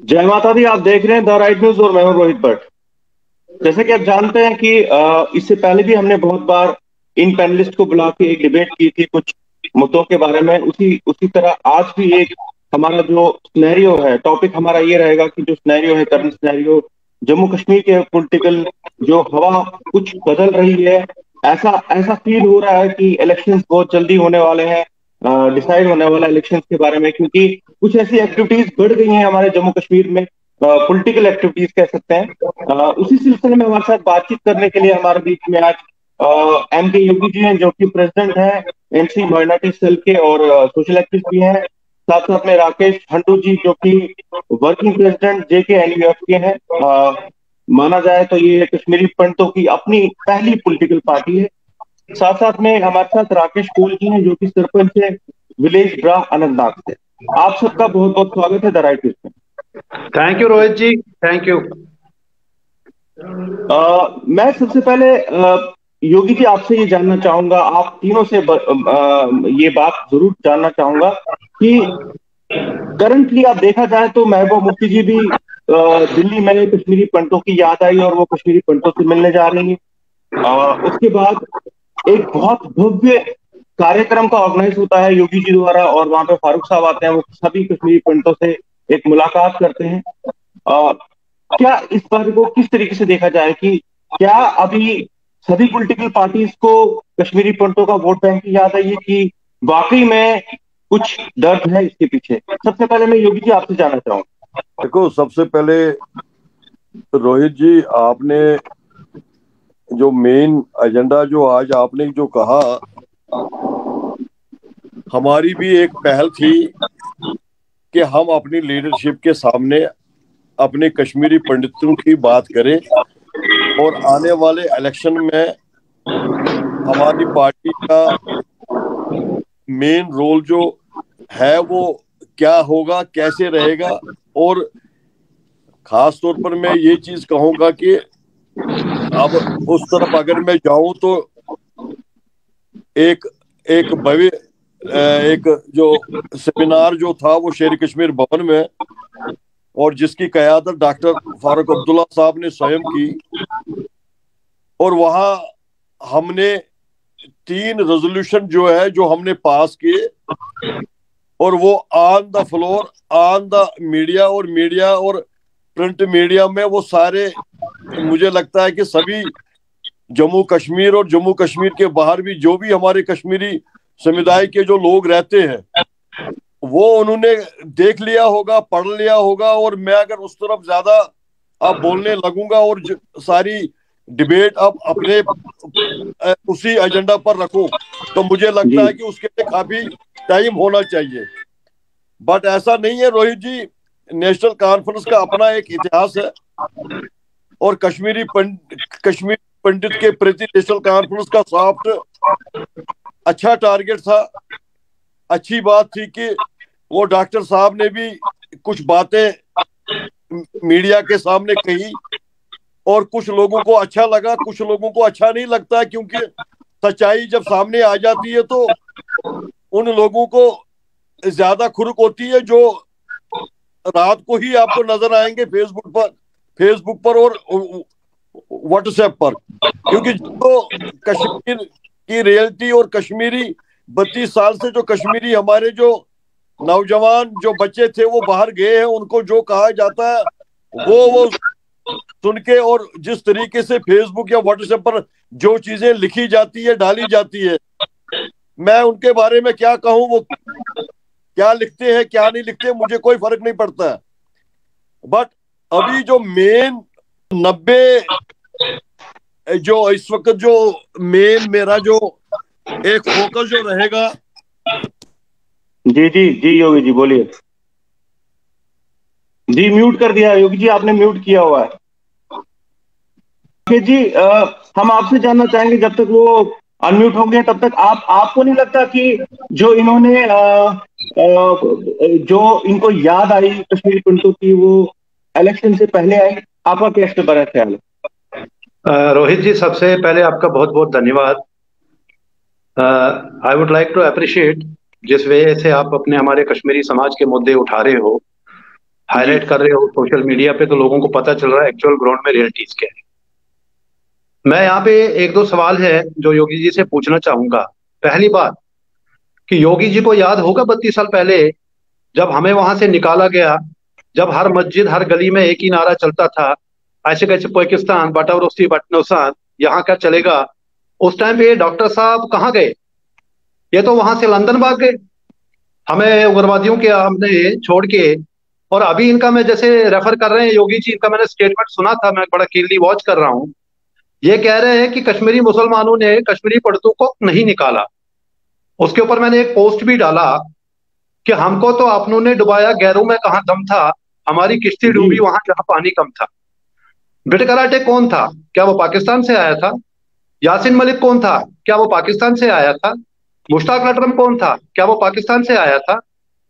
जय माता दी। आप देख रहे हैं द राइट न्यूज और मैं हूं रोहित भट्ट। जैसे कि आप जानते हैं कि इससे पहले भी हमने बहुत बार इन पैनलिस्ट को बुला के एक डिबेट की थी कुछ मुद्दों के बारे में। उसी उसी तरह आज भी एक हमारा जो सिनेरियो है, टॉपिक हमारा ये रहेगा कि जो सिनेरियो है, करंट सिनेरियो, जम्मू कश्मीर के पॉलिटिकल जो हवा कुछ बदल रही है। ऐसा ऐसा फील हो रहा है कि इलेक्शंस बहुत जल्दी होने वाले हैं, डिसाइड होने वाला इलेक्शंस के बारे में, क्योंकि कुछ ऐसी एक्टिविटीज बढ़ गई हैं हमारे जम्मू कश्मीर में, पॉलिटिकल एक्टिविटीज कह सकते हैं। उसी सिलसिले में हमारे साथ बातचीत करने के लिए हमारे बीच में आज एम के योगी जी हैं, जो कि प्रेसिडेंट हैं एमसी माइनॉरिटी सेल के और सोशल एक्टिविस्ट भी हैं। साथ साथ में राकेश हंडू जी, जो कि वर्किंग प्रेसिडेंट जेके एनयूएफ के हैं। माना जाए तो ये कश्मीरी पंडितों की अपनी पहली पॉलिटिकल पार्टी है। साथ साथ में हमारे साथ राकेश कोल जी हैं, जो कि सरपंच है विलेज ड्रा अनंतनाग से। आप सबका बहुत बहुत स्वागत है द राइट न्यूज में। Thank you Rohit ji, thank you. मैं सबसे पहले योगी जी आपसे ये जानना चाहूंगा, आप तीनों से ये बात जरूर जानना चाहूंगा कि करंटली आप देखा जाए तो महबूबा मुफ्ती जी भी दिल्ली में कश्मीरी पंडितों की याद आई और वो कश्मीरी पंडितों से मिलने जा रही हैं। उसके बाद एक बहुत भव्य कार्यक्रम का ऑर्गेनाइज होता है योगी जी द्वारा, और वहां पे फारूक साहब आते हैं, वो सभी कश्मीरी पंडितों से एक मुलाकात करते हैं। क्या इस बात को किस तरीके से देखा जाए कि क्या अभी सभी पॉलिटिकल पार्टीज को कश्मीरी पंडितों का वोट बैंक की याद आई है कि वाकई में कुछ दर्द है इसके पीछे? सबसे पहले मैं योगी जी आपसे जानना चाहूंगा। देखो, सबसे पहले रोहित जी, आपने जो मेन एजेंडा जो आज आपने जो कहा, हमारी भी एक पहल थी कि हम अपनी लीडरशिप के सामने अपने कश्मीरी पंडितों की बात करें और आने वाले इलेक्शन में हमारी पार्टी का मेन रोल जो है वो क्या होगा, कैसे रहेगा। और खास तौर पर मैं ये चीज कहूंगा कि अब उस तरफ अगर मैं जाऊं तो एक एक भव्य एक जो सेमिनार जो था वो शेर कश्मीर भवन में, और जिसकी क़यादत डॉक्टर फारूक अब्दुल्ला साहब ने स्वयं की, और वहां हमने 3 रेजोल्यूशन जो है जो हमने पास किए, और वो on the floor, on the media और प्रिंट मीडिया में वो सारे, मुझे लगता है कि सभी जम्मू कश्मीर और जम्मू कश्मीर के बाहर भी जो भी हमारे कश्मीरी समुदाय के जो लोग रहते हैं वो उन्होंने देख लिया होगा, पढ़ लिया होगा। और मैं अगर उस तरफ ज्यादा अब बोलने लगूंगा और सारी डिबेट अब अपने उसी एजेंडा पर रखूं तो मुझे लगता है कि उसके लिए काफी टाइम होना चाहिए। बट ऐसा नहीं है रोहित जी, नेशनल कॉन्फ्रेंस का अपना एक इतिहास है, और कश्मीर पंडित के प्रति नेशनल कॉन्फ्रेंस का सॉफ्ट अच्छा टारगेट था। अच्छी बात थी कि वो डॉक्टर साहब ने भी कुछ बातें मीडिया के सामने कही, और कुछ लोगों को अच्छा लगा, कुछ लोगों को अच्छा नहीं लगता, क्योंकि सच्चाई जब सामने आ जाती है तो उन लोगों को ज्यादा खुरुक होती है जो रात को ही आपको नजर आएंगे फेसबुक पर और व्हाट्सएप पर। क्योंकि जो कश्मीर की रियलिटी और कश्मीरी 32 साल से जो कश्मीरी हमारे जो नौजवान जो बच्चे थे वो बाहर गए हैं, उनको जो कहा जाता है वो सुन के, और जिस तरीके से फेसबुक या व्हाट्सएप पर जो चीजें लिखी जाती है, डाली जाती है, मैं उनके बारे में क्या कहूं, वो क्या लिखते हैं क्या नहीं लिखते मुझे कोई फर्क नहीं पड़ता है। बट अभी जो मेन 90 जो इस वक्त जो मेन मेरा जो एक फोकस जो रहेगा। जी जी जी योगी जी बोलिए। जी म्यूट कर दिया योगी जी, आपने म्यूट किया हुआ है। जी हम आपसे जानना चाहेंगे, जब तक वो अनम्यूट होंगे तब तक आपको नहीं लगता कि जो इन्होंने जो इनको याद आई कश्मीरी पंडितों की वो इलेक्शन से पहले आई? आपका क्या इसके बारे में ख्याल है? रोहित जी, सबसे पहले आपका बहुत बहुत धन्यवाद। I would like to appreciate जिस वजह से आप अपने हमारे कश्मीरी समाज के मुद्दे उठा रहे हो। हाईलाइट कर रहे हो सोशल मीडिया पे, तो लोगों को पता चल रहा है एक्चुअल ग्राउंड में रियलिटीज क्या है। मैं यहाँ पे एक दो सवाल है जो योगी जी से पूछना चाहूंगा। पहली बात कि योगी जी को याद होगा 32 साल पहले जब हमें वहां से निकाला गया, जब हर मस्जिद हर गली में एक ही नारा चलता था, ऐसे कैसे पाकिस्तान बटावरोस्ती बटनौसान, यहाँ क्या चलेगा। उस टाइम पे ये डॉक्टर साहब कहाँ गए? ये तो वहां से लंदन भाग गए हमें उग्रवादियों के हमने छोड़ के। और अभी इनका मैं जैसे रेफर कर रहे हैं योगी जी, इनका मैंने स्टेटमेंट सुना था, मैं बड़ा कीनली वॉच कर रहा हूँ। ये कह रहे हैं कि कश्मीरी मुसलमानों ने कश्मीरी पंडितों को नहीं निकाला। उसके ऊपर मैंने एक पोस्ट भी डाला कि हमको तो अपनों ने डुबाया, गैरों में कहाँ दम था, हमारी किश्ती डूबी वहां जहां पानी कम था। बिट कराटे कौन था? क्या वो पाकिस्तान से आया था? यासिन मलिक कौन था? क्या वो पाकिस्तान से आया था? मुश्ताक अकरम कौन था? क्या वो पाकिस्तान से आया था?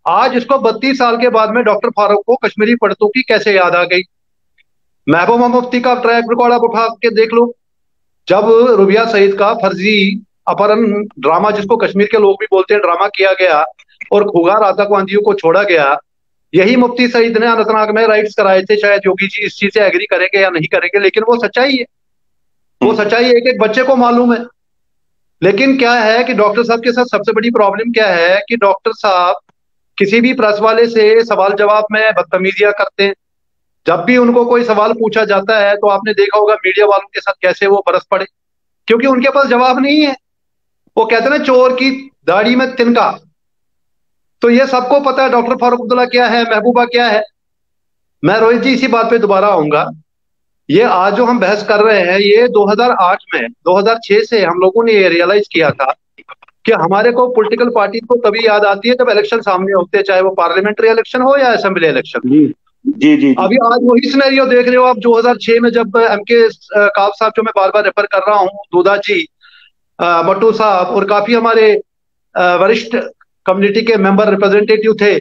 आज इसको 32 साल के बाद में डॉक्टर फारूक को कश्मीरी पंडितों की कैसे याद आ गई? महबूबा मुफ्ती का ट्रैक रिकॉर्ड आप उठा के देख लो। जब रुबिया सईद का फर्जी अपहरण ड्रामा, जिसको कश्मीर के लोग भी बोलते हैं ड्रामा, किया गया और खुगार आतंकवादियों को छोड़ा गया, यही मुफ्ती सईद ने अनंतनाग में राइट्स कराए थे। शायद योगी जी इस चीज से एग्री करेंगे या नहीं करेंगे, लेकिन वो सच्चाई है। वो सच्चाई एक एक बच्चे को मालूम है। लेकिन क्या है कि डॉक्टर साहब के साथ सबसे बड़ी प्रॉब्लम क्या है कि डॉक्टर साहब किसी भी प्रेस वाले से सवाल जवाब में बदतमीजियां करते हैं। जब भी उनको कोई सवाल पूछा जाता है तो आपने देखा होगा मीडिया वालों के साथ कैसे वो बरस पड़े, क्योंकि उनके पास जवाब नहीं है। वो कहते हैं ना, चोर की दाढ़ी में तिनका। तो ये सबको पता है डॉक्टर फारूक अब्दुल्ला क्या है, महबूबा क्या है। मैं रोहित जी इसी बात पे दोबारा आऊंगा। ये आज जो हम बहस कर रहे हैं, ये 2008 में 2006 से हम लोगों ने ये रियलाइज किया था कि हमारे को पॉलिटिकल पार्टी को तभी याद आती है जब इलेक्शन सामने होते हैं, चाहे वो पार्लियामेंट्री इलेक्शन हो या असेंबली इलेक्शन। जी जी जी। अभी आज वही सिनेरियो देख रहे हो आप। 2006 में जब एमके काब साहब, जो मैं बार बार रेफर कर रहा हूँ, दूधा जी, मट्टू साहब और काफी हमारे वरिष्ठ कम्युनिटी के मेंबर रिप्रेजेंटेटिव थे,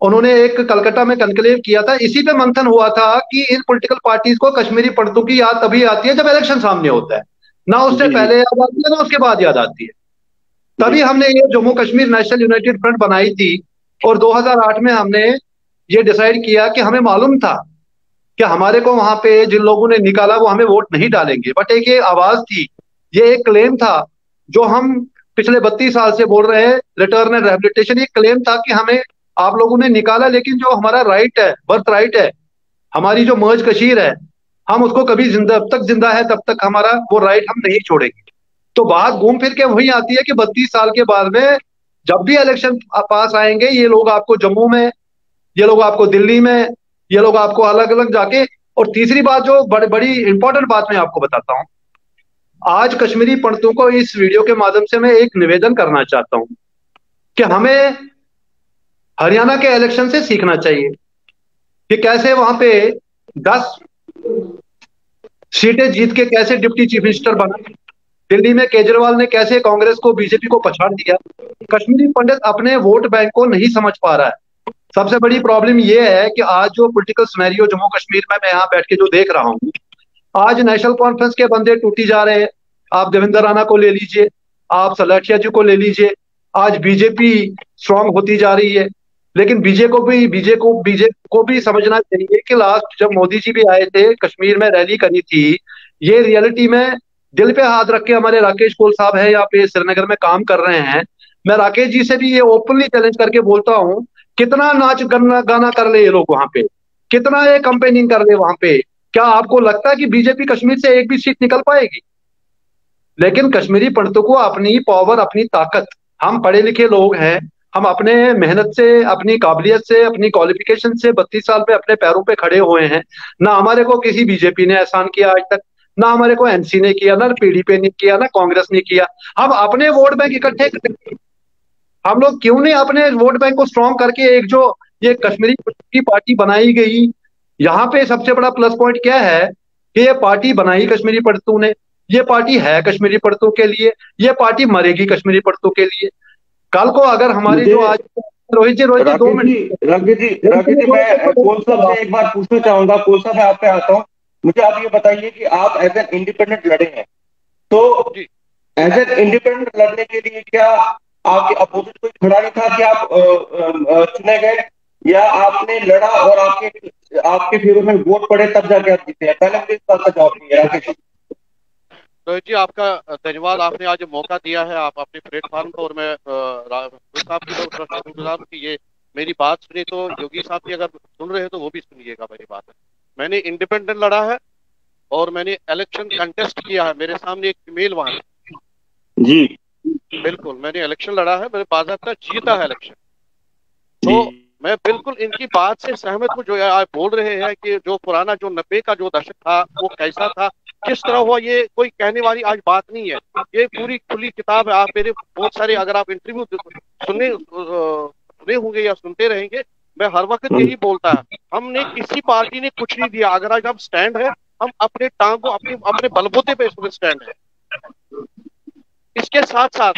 उन्होंने एक कलकत्ता में कनक्लेव किया था। इसी पे मंथन हुआ था कि इन पॉलिटिकल पार्टीज को कश्मीरी पंडितों की याद तभी आती है जब इलेक्शन सामने होता है, ना उससे पहले याद आती है ना उसके बाद याद आती है। तभी हमने ये Jammu Kashmir national United front बनाई थी और 2008 में हमने ये डिसाइड किया कि हमें मालूम था कि हमारे को वहां पे जिन लोगों ने निकाला वो हमें वोट नहीं डालेंगे, बट एक ये आवाज थी, ये एक क्लेम था जो हम पिछले 32 साल से बोल रहे हैं, रिटर्न एंड रिहेबिलिटेशन। ये क्लेम था कि हमें आप लोगों ने निकाला, लेकिन जो हमारा राइट है, बर्थ राइट है, हमारी जो मर्ज कशीर है, हम उसको कभी जिंदा, जब तक जिंदा है तब तक हमारा वो राइट हम नहीं छोड़ेंगे। तो बात घूम फिर के वही आती है कि 32 साल के बाद में जब भी इलेक्शन पास आएंगे, ये लोग आपको जम्मू में, ये लोग आपको दिल्ली में, ये लोग आपको अलग अलग जाके। और तीसरी बात जो बड़ी बड़ी इंपॉर्टेंट बात मैं आपको बताता हूं, आज कश्मीरी पंडितों को इस वीडियो के माध्यम से मैं एक निवेदन करना चाहता हूं कि हमें हरियाणा के इलेक्शन से सीखना चाहिए कि कैसे वहां पे 10 सीटें जीत के कैसे डिप्टी चीफ मिनिस्टर बना। दिल्ली में केजरीवाल ने कैसे कांग्रेस को, बीजेपी को पछाड़ दिया। कश्मीरी पंडित अपने वोट बैंक को नहीं समझ पा रहा है। सबसे बड़ी प्रॉब्लम यह है कि आज जो पॉलिटिकल सिनेरियो जम्मू कश्मीर में मैं यहाँ बैठ के जो देख रहा हूँ, आज नेशनल कॉन्फ्रेंस के बंदे टूटी जा रहे हैं। आप देवेंद्र राणा को ले लीजिए, आप सलाठिया जी को ले लीजिए। आज बीजेपी स्ट्रांग होती जा रही है, लेकिन बीजेपी को भी समझना चाहिए कि लास्ट जब मोदी जी भी आए थे, कश्मीर में रैली करी थी, ये रियलिटी में दिल पे हाथ रख के हमारे राकेश कोल साहब है यहाँ पे श्रीनगर में काम कर रहे हैं। मैं राकेश जी से भी ये ओपनली चैलेंज करके बोलता हूँ, कितना नाच गाना कर ले ये लोग वहां पे, कितना ये कंपेनिंग कर ले वहां पे। क्या आपको लगता है कि बीजेपी कश्मीर से एक भी सीट निकल पाएगी? लेकिन कश्मीरी पंडितों को अपनी पावर, अपनी ताकत, हम पढ़े लिखे लोग हैं, हम अपने मेहनत से, अपनी काबिलियत से, अपनी क्वालिफिकेशन से 32 साल पे अपने पैरों पे खड़े हुए हैं। ना हमारे को किसी बीजेपी ने एहसान किया आज तक, ना हमारे को एनसी ने किया, ना पीडीपी ने किया, ना कांग्रेस ने किया। हम अपने वोट बैंक इकट्ठे करेंगे। हम लोग क्यों नहीं अपने वोट बैंक को स्ट्रॉन्ग करके एक जो ये कश्मीरी की पार्टी बनाई गई, यहाँ पे सबसे बड़ा प्लस पॉइंट क्या है कि ये पार्टी बनाई कश्मीरी पंडितों ने, ये पार्टी है कश्मीरी पंडितों के लिए, ये पार्टी मरेगी कश्मीरी पंडितों के लिए। कल को अगर हमारी जो आज रोहित जी 2 मिनट, राकेश जी मैं कोल साहब से एक बार पूछना चाहूंगा। कोल साहब मैं आप पे आता हूँ, मुझे आप ये बताइए कि आप एज एन इंडिपेंडेंट लड़े हैं, तो एज एन इंडिपेंडेंट लड़ने के लिए क्या आपके अपोजिट कोई खड़ा नहीं था कि आप चुने गए? या आपने लड़ा और आपके आपके फेवर में वोट पड़े तब जाके आप जीते हैं? पहले मुझे इस बात का जवाब दीजिए राकेश जी। रोहित जी, आपका धन्यवाद। आपने आज मौका दिया है, आप अपने प्लेटफॉर्म पर, और मैं रोहित साहब की बहुत शुक्रगुजार हूँ कि ये मेरी बात सुनी। तो योगी साहब की अगर सुन रहे हैं तो वो भी सुनिएगा मेरी बात है। मैंने इंडिपेंडेंट लड़ा है और मैंने इलेक्शन कंटेस्ट किया है। मेरे सामने एक फीमेल वहां है। जी बिल्कुल, मैंने इलेक्शन लड़ा है, मैंने बाकायदा जीता है इलेक्शन। जी तो मैं बिल्कुल इनकी बात से सहमत हूँ, जो आप बोल रहे हैं कि जो पुराना, जो 90 का जो दशक था वो कैसा था, किस तरह हुआ, ये कोई कहने वाली आज बात नहीं है। ये पूरी खुली किताब है। आप मेरे बहुत सारे, अगर आप इंटरव्यू सुने होंगे या सुनते रहेंगे, मैं हर वक्त यही बोलता है, हमने किसी पार्टी ने कुछ नहीं दिया। अगर आज हम स्टैंड है, हम अपने टांग को अपने अपने बलबूते पे स्टैंड है। इसके साथ साथ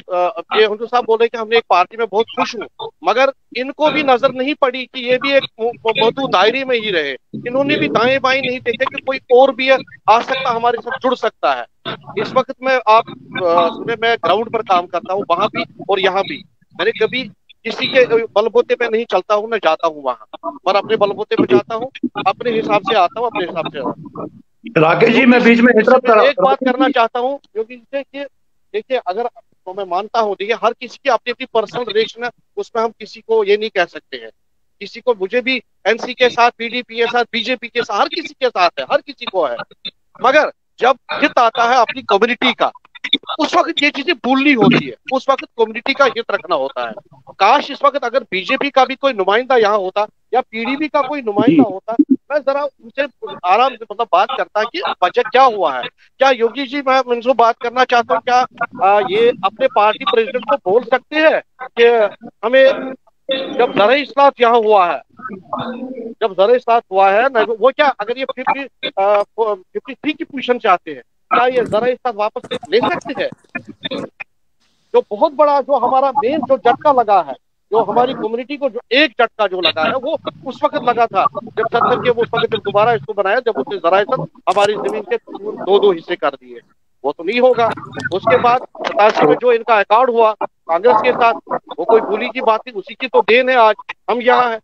ये हुजूर साहब बोल रहे कि हमने एक पार्टी में बहुत खुश हूँ, मगर इनको भी नजर नहीं पड़ी कि ये भी एक मौजूद दायरे में ही रहे। इन्होंने भी दाएं बाएं नहीं देखे कि कोई और भी आ सकता, हमारे साथ जुड़ सकता है। इस वक्त मैं आप सुने, मैं ग्राउंड पर काम करता हूँ, वहां भी और यहाँ भी। मैंने कभी किसी के बलबूते पे नहीं चलता हूँ, मैं जाता हूँ वहां पर, अपने बलबूते पे जाता हूँ, अपने हिसाब से आता हूँ, अपने हिसाब से आता हूँ। राकेश जी, योगी मैं बीच में इससे इंटरप्ट मैं कर रहा एक हूँ। बात राकेश करना जी, चाहता हूँ योगी जी से कि देखिए, अगर तो मैं मानता हूँ, देखिए हर किसी की अपनी अपनी पर्सनल रिलेशन है, उसमें हम किसी को ये नहीं कह सकते हैं। किसी को, मुझे भी एनसी के साथ, पीडीपी के साथ, बीजेपी के साथ, हर किसी के साथ है, हर किसी को है। मगर जब हित आता है अपनी कम्युनिटी का, उस वक्त ये चीजें भूलनी होती है। उस वक्त कम्युनिटी का हित रखना होता है। काश इस वक्त अगर बीजेपी का भी कोई नुमाइंदा यहाँ होता या पीडीपी का कोई नुमाइंदा जी होता, मैं जरा उनसे आराम से मतलब बात करता कि वजह क्या हुआ है। क्या योगी जी, मैं उनसे बात करना चाहता हूँ, क्या ये अपने पार्टी प्रेसिडेंट को बोल सकते हैं कि हमें, जब जरा इस्लात यहाँ हुआ है, जब जरा इस्लात हुआ है ना, वो क्या, अगर ये 53 की पोजीशन चाहते हैं, क्या ये जरा इस्लात वापस ले सकते हैं? जो बहुत बड़ा, जो हमारा मेन जो झटका लगा है, जो हमारी कम्युनिटी को जो एक झटका जो लगा है, वो उस वक्त लगा था जब 70 के, उस वक्त जब दोबारा इसको बनाया, जब उसने जरा हमारी जमीन के दो दो हिस्से कर दिए। वो तो नहीं होगा। उसके बाद 87 में जो इनका अकॉर्ड हुआ कांग्रेस के साथ, वो कोई भूली की बात नहीं, उसी की तो देन है आज हम यहाँ है।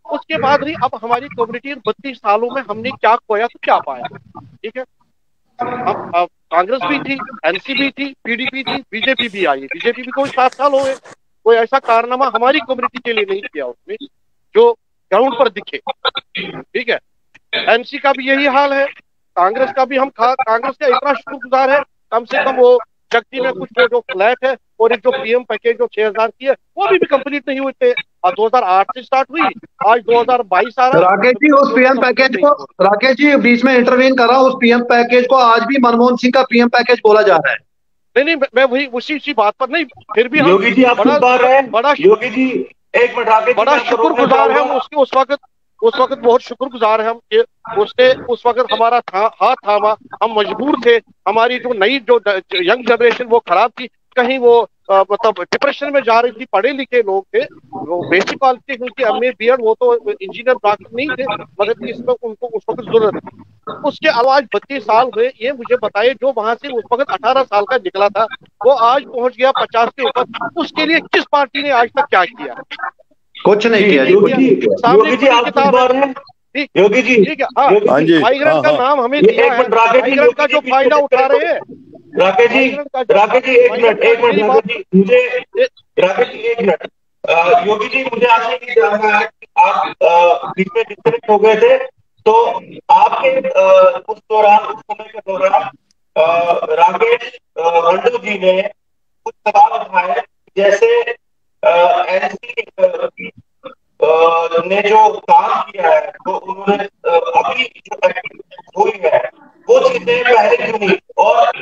उसके बाद ही अब हमारी कम्युनिटी 32 सालों में हमने क्या खोया तो क्या पाया। ठीक है, हम कांग्रेस भी थी, एनसी भी थी, पीडीपी थी, बीजेपी भी आई। बीजेपी भी कोई 7 साल हो गए, कोई ऐसा कारनामा हमारी कम्युनिटी के लिए नहीं किया उसने जो ग्राउंड पर दिखे। ठीक है, एनसी का भी यही हाल है, कांग्रेस का भी। हम कांग्रेस का इतना शुक्रगुजार है, कम से कम वो जगती में कुछ वो जो फ्लैट है और एक जो पीएम पैकेज जो 6,000 की है, वो अभी भी कंप्लीट नहीं हुए थे। 2008 से स्टार्ट हुई, आज 2022 आ रहा है, राकेश जी, अभी तक उस वो भी पीएम कंप्लीट पैकेज नहीं को, हुआ। राकेश जी बीच में इंटरवीन कर रहा हूँ, उस पीएम पैकेज को आज भी मनमोहन सिंह का पीएम पैकेज बोला जा रहा है। नहीं नहीं, मैं वही उसी बात पर नहीं, फिर भी हम योगी जी आप सुन बड़ा पा रहे हैं? बड़ा योगी जी एक मिनट, राकेश जी बड़ा मैं आपको रोकना शुक्रगुजार है चाहूंगा। हम उसके। उस वक्त बहुत शुक्रगुजार है हम कि उसने उस वक्त हमारा हाथ थामा। हम मजबूर थे, हमारी जो नई जो यंग जनरेशन वो खराब थी, कहीं वो मतलब डिप्रेशन में जा रही थी। पढ़े लिखे लोग थे, वो बेसिक क्वालिफिकेशन उनकी एमए बीएड, वो तो इंजीनियर डॉक्टर नहीं थे, मगर इसमें उनको उस वक्त जरूरत थी। उसके अलावा आज 32 साल हुए, ये मुझे बताइए, जो वहां से उस वक्त 18 साल का निकला था, वो आज पहुंच गया 50 के ऊपर। उसके लिए किस पार्टी ने आज तक क्या किया? कुछ नहीं जी किया जी, योगी कुछ किया। नहीं जी, किया। सामने योगी एक जी खुली आप सुन किताब है। पा रहे हैं? ठीक, योगी जी, ठीक है। हाँ, योगी हाँ जी, जी, हाँ माइग्रेंट का हाँ। नाम हमें ये दिया एक है, मिनट राकेश जी, माइग्रेंट योगी का जी जो बीच में फायदा उठा डिस्कनेक्ट रहे हैं, हो। राकेश जी, माइग्रेंट का जो, राकेश जी एक माइग्रेंट मिनट, का, एक मिनट मेरी बात, राकेश जी मुझे, राकेश जी एक मिनट। योगी जी मुझे आपसे ये जानना है कि आप बीच में डिस्कनेक्ट हो गए थे, तो आपके उस दौरान, उस समय के दौरान राकेश रंडू जी ने कुछ सवाल उठाए, जैसे एनसी ने जो काम किया है, तो उन्होंने अभी जो एक्टिविटी हुई है वो चीजें पहले क्यों नहीं, और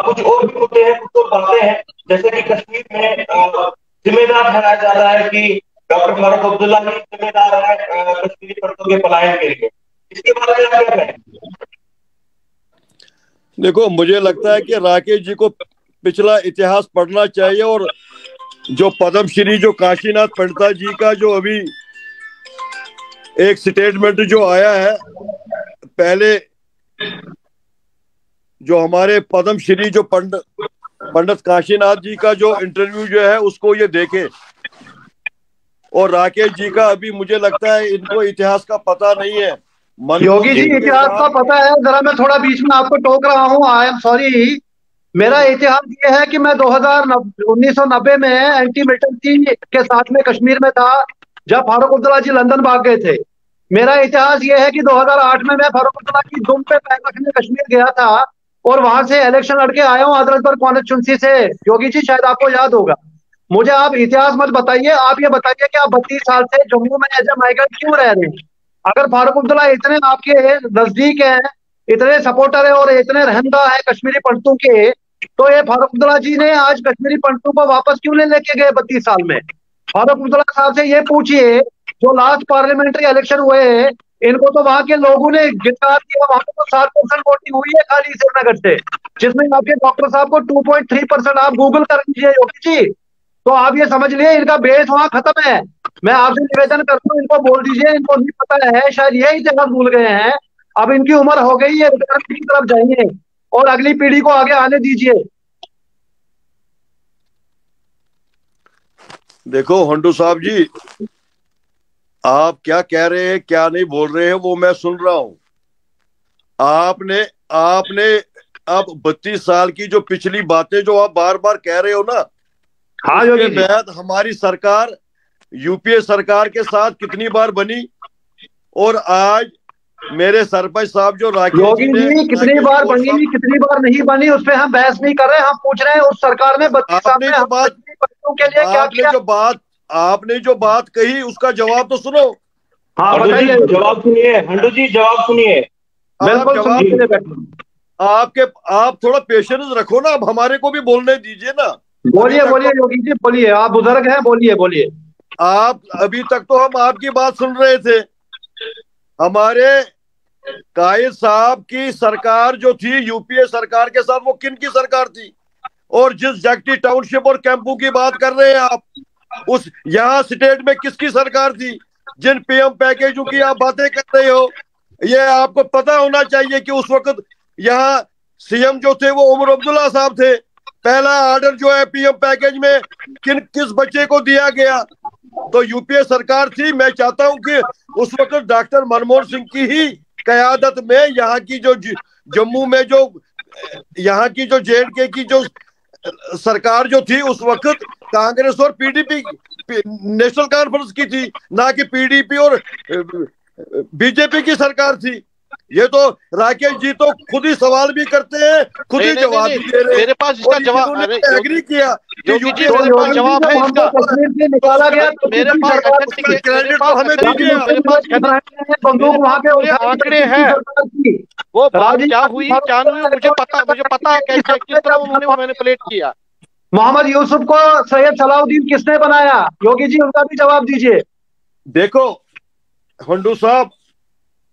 कुछ और भी मुद्दे हैं, कुछ और बातें हैं, जैसे कि कश्मीर में जिम्मेदार ठहराया जा रहा है कि डॉक्टर फारूक अब्दुल्ला ही जिम्मेदार है कश्मीरी पंडितों के पलायन के लिए। इसके बारे में आप क्या कहें? देखो, मुझे लगता है कि राकेश जी को पिछला इतिहास पढ़ना चाहिए, और जो पद्मश्री जो काशीनाथ पंडिता जी का जो अभी एक स्टेटमेंट जो आया है, पहले जो हमारे पद्मश्री जो पंडित काशीनाथ जी का जो इंटरव्यू जो है, उसको ये देखे। और राकेश जी का अभी मुझे लगता है इनको इतिहास का पता नहीं है। योगी जी इतिहास का पता है, जरा मैं थोड़ा बीच में आपको टोक रहा हूँ, आई एम सॉरी। मेरा इतिहास ये है कि मैं 1990 में एंटी मिलिटेंसी के साथ में कश्मीर में था, जब फारूक अब्दुल्ला जी लंदन भाग गए थे। मेरा इतिहास ये है कि 2008 में मैं फारूक अब्दुल्ला की दुम पे पैर रखने कश्मीर गया था, और वहां से इलेक्शन लड़के आया हूँ अदरकपुर कॉन्स्टिट्यूंसी से। योगी जी शायद आपको याद होगा। मुझे आप इतिहास मत बताइए, आप ये बताइए कि आप 32 साल से जम्मू में एज ए माइग्रेंट क्यों रह रहे हैं। अगर फारूक अब्दुल्ला इतने आपके नजदीक हैं, इतने सपोर्टर है और इतने रहमदा है कश्मीरी पंडितों के, तो ये फारूक अब्दुल्ला जी ने आज कश्मीरी पंडितों को वापस क्यों नहीं लेके गए 32 साल में। फारूक अब्दुल्ला साहब से ये पूछिए, जो लास्ट पार्लियामेंट्री इलेक्शन हुए हैं, इनको तो वहां के लोगों ने गिरफ्तार किया, वहां पे तो 7% वोटिंग हुई है खाली श्रीनगर से, जिसमें आपके डॉक्टर साहब को 2.3%। आप गूगल कर लीजिए योगी जी, तो आप ये समझ लिए इनका बेस वहां खत्म है। मैं आपसे निवेदन करता हूँ, इनको बोल दीजिए, इनको नहीं पता है, शायद ये इतिहास भूल गए हैं। अब इनकी उम्र हो गई है, रिटायरमेंट की तरफ जाइए और अगली पीढ़ी को आगे आने दीजिए। देखो हंडू साहब जी, आप क्या कह रहे हैं क्या नहीं बोल रहे हैं वो मैं सुन रहा हूं। आपने आपने अब 32 साल की जो पिछली बातें जो आप बार बार कह रहे हो ना, हाँ उसके योगी जी, बाद हमारी सरकार यूपीए सरकार के साथ कितनी बार बनी, और आज मेरे सरपंच साहब जो राकेश योगी जी ने, जी कितनी राकेश बार गौर बनी साहब, कितनी बार नहीं बनी, उस पर हम बहस नहीं कर रहे। हम पूछ रहे हैं उस सरकार में 32 साल आपने में जो हम बात कश्मीरी बच्चों के लिए क्या आपने किया। जो बात आपने जो बात कही उसका जवाब तो सुनो। हाँ हंडू जी बताइए। जवाब सुनिए, हंडू जी जवाब सुनिए। आप बिल्कुल जवाब, सुनने के लिए बैठे। आपके आप थोड़ा पेशेंस रखो ना, अब हमारे को भी बोलने दीजिए ना। अभी बोलिए तक बोलिए तो योगी जी बोलिए, आप बुजुर्ग हैं, बोलिए बोलिए। अभी तक तो हम आपकी बात सुन रहे थे। हमारे कायद साहब की सरकार जो थी यूपीए सरकार के साथ, वो किन की सरकार थी? और जिस जगटी टाउनशिप और कैंपू की बात कर रहे हैं आप, उस यहाँ स्टेट में किसकी सरकार थी? जिन पीएम पैकेजों की आप बातें कर रहे हो, ये आपको पता होना चाहिए कि उस वक्त यहाँ सीएम जो थे वो उमर अब्दुल्ला साहब थे। पहला ऑर्डर जो है पीएम पैकेज में किस बच्चे को दिया गया? तो यूपीए सरकार थी। मैं चाहता हूं कि उस वक्त डॉक्टर मनमोहन सिंह की ही कयादत में यहाँ की जो जम्मू में जो यहाँ की जो जेएंडके की जो सरकार जो थी उस वक्त कांग्रेस और पीडीपी नेशनल कॉन्फ्रेंस की थी, ना कि पीडीपी और बीजेपी की सरकार थी। ये तो राकेश जी तो खुद ही सवाल भी करते हैं, खुद नहीं ही नहीं नहीं जवाब नहीं, भी दे रहे हैं, मेरे पास इसका और जवाब, इन्होंने अरे एग्री किया कि योगी जी यूपीए तो मेरे पास सरकार योगी जी जवाब जब है हमको इसका। कश्मीर से तो निकाला उसका गया तो मेरे किसकी पास सरकार अच्छा थी? ठीक उसका है, मेरे क्रेडिट तो पास हमें अच्छा ठीक है, दीजिए आप। मेरे पास बंदूक मेरे वहां पास पे पूरे उठाई तो आंकड़े किसकी हैं। सरकार थी? वो बात राजीव क्या गांधी हुई क्या नहीं हुई फारूक मुझे पता कैसे किस तरह उन्होंने वो मैनिपुलेट किया। मोहम्मद यूसुफ को सैयद सलाउद्दीन किसने बनाया? योगी जी उनका भी जवाब दीजिए। देखो हंडू साहब,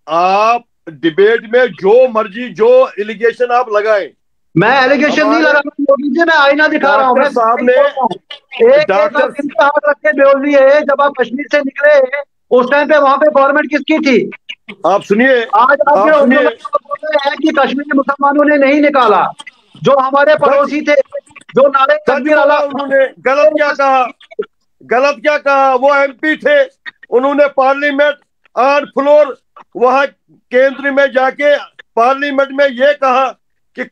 आप डिबेट में जो मर्जी जो एलिगेशन आप लगाएं, मैं एलिगेशन नहीं हमारे लगा रहा हूं योगी जी, मैं आईना दिखा रहा हूं, डॉक्टर मैं साहब सही ने, बोल रहा हूं। एक एक डॉक्टर आप इन पे हाथ रख के बोल रही है, जब आप कश्मीर से निकले उस टाइम पे वहां पे गवर्नमेंट किसकी थी? आप सुनिए, आज आपके आप सुनिए, उग्रवाद बोल रहे हैं कि कश्मीरी मुसलमानों ने नहीं निकाला। जो हमारे सच पड़ोसी थे, जो नारे सच तकबीर बोला अल्लाह, उन्होंने। गलत क्या कहा? गलत क्या कहा? वो एमपी थे, उन्होंने पार्लियामेंट ऑन फ्लोर वहां केंद्र में जाके पार्लियामेंट में ये कहा कि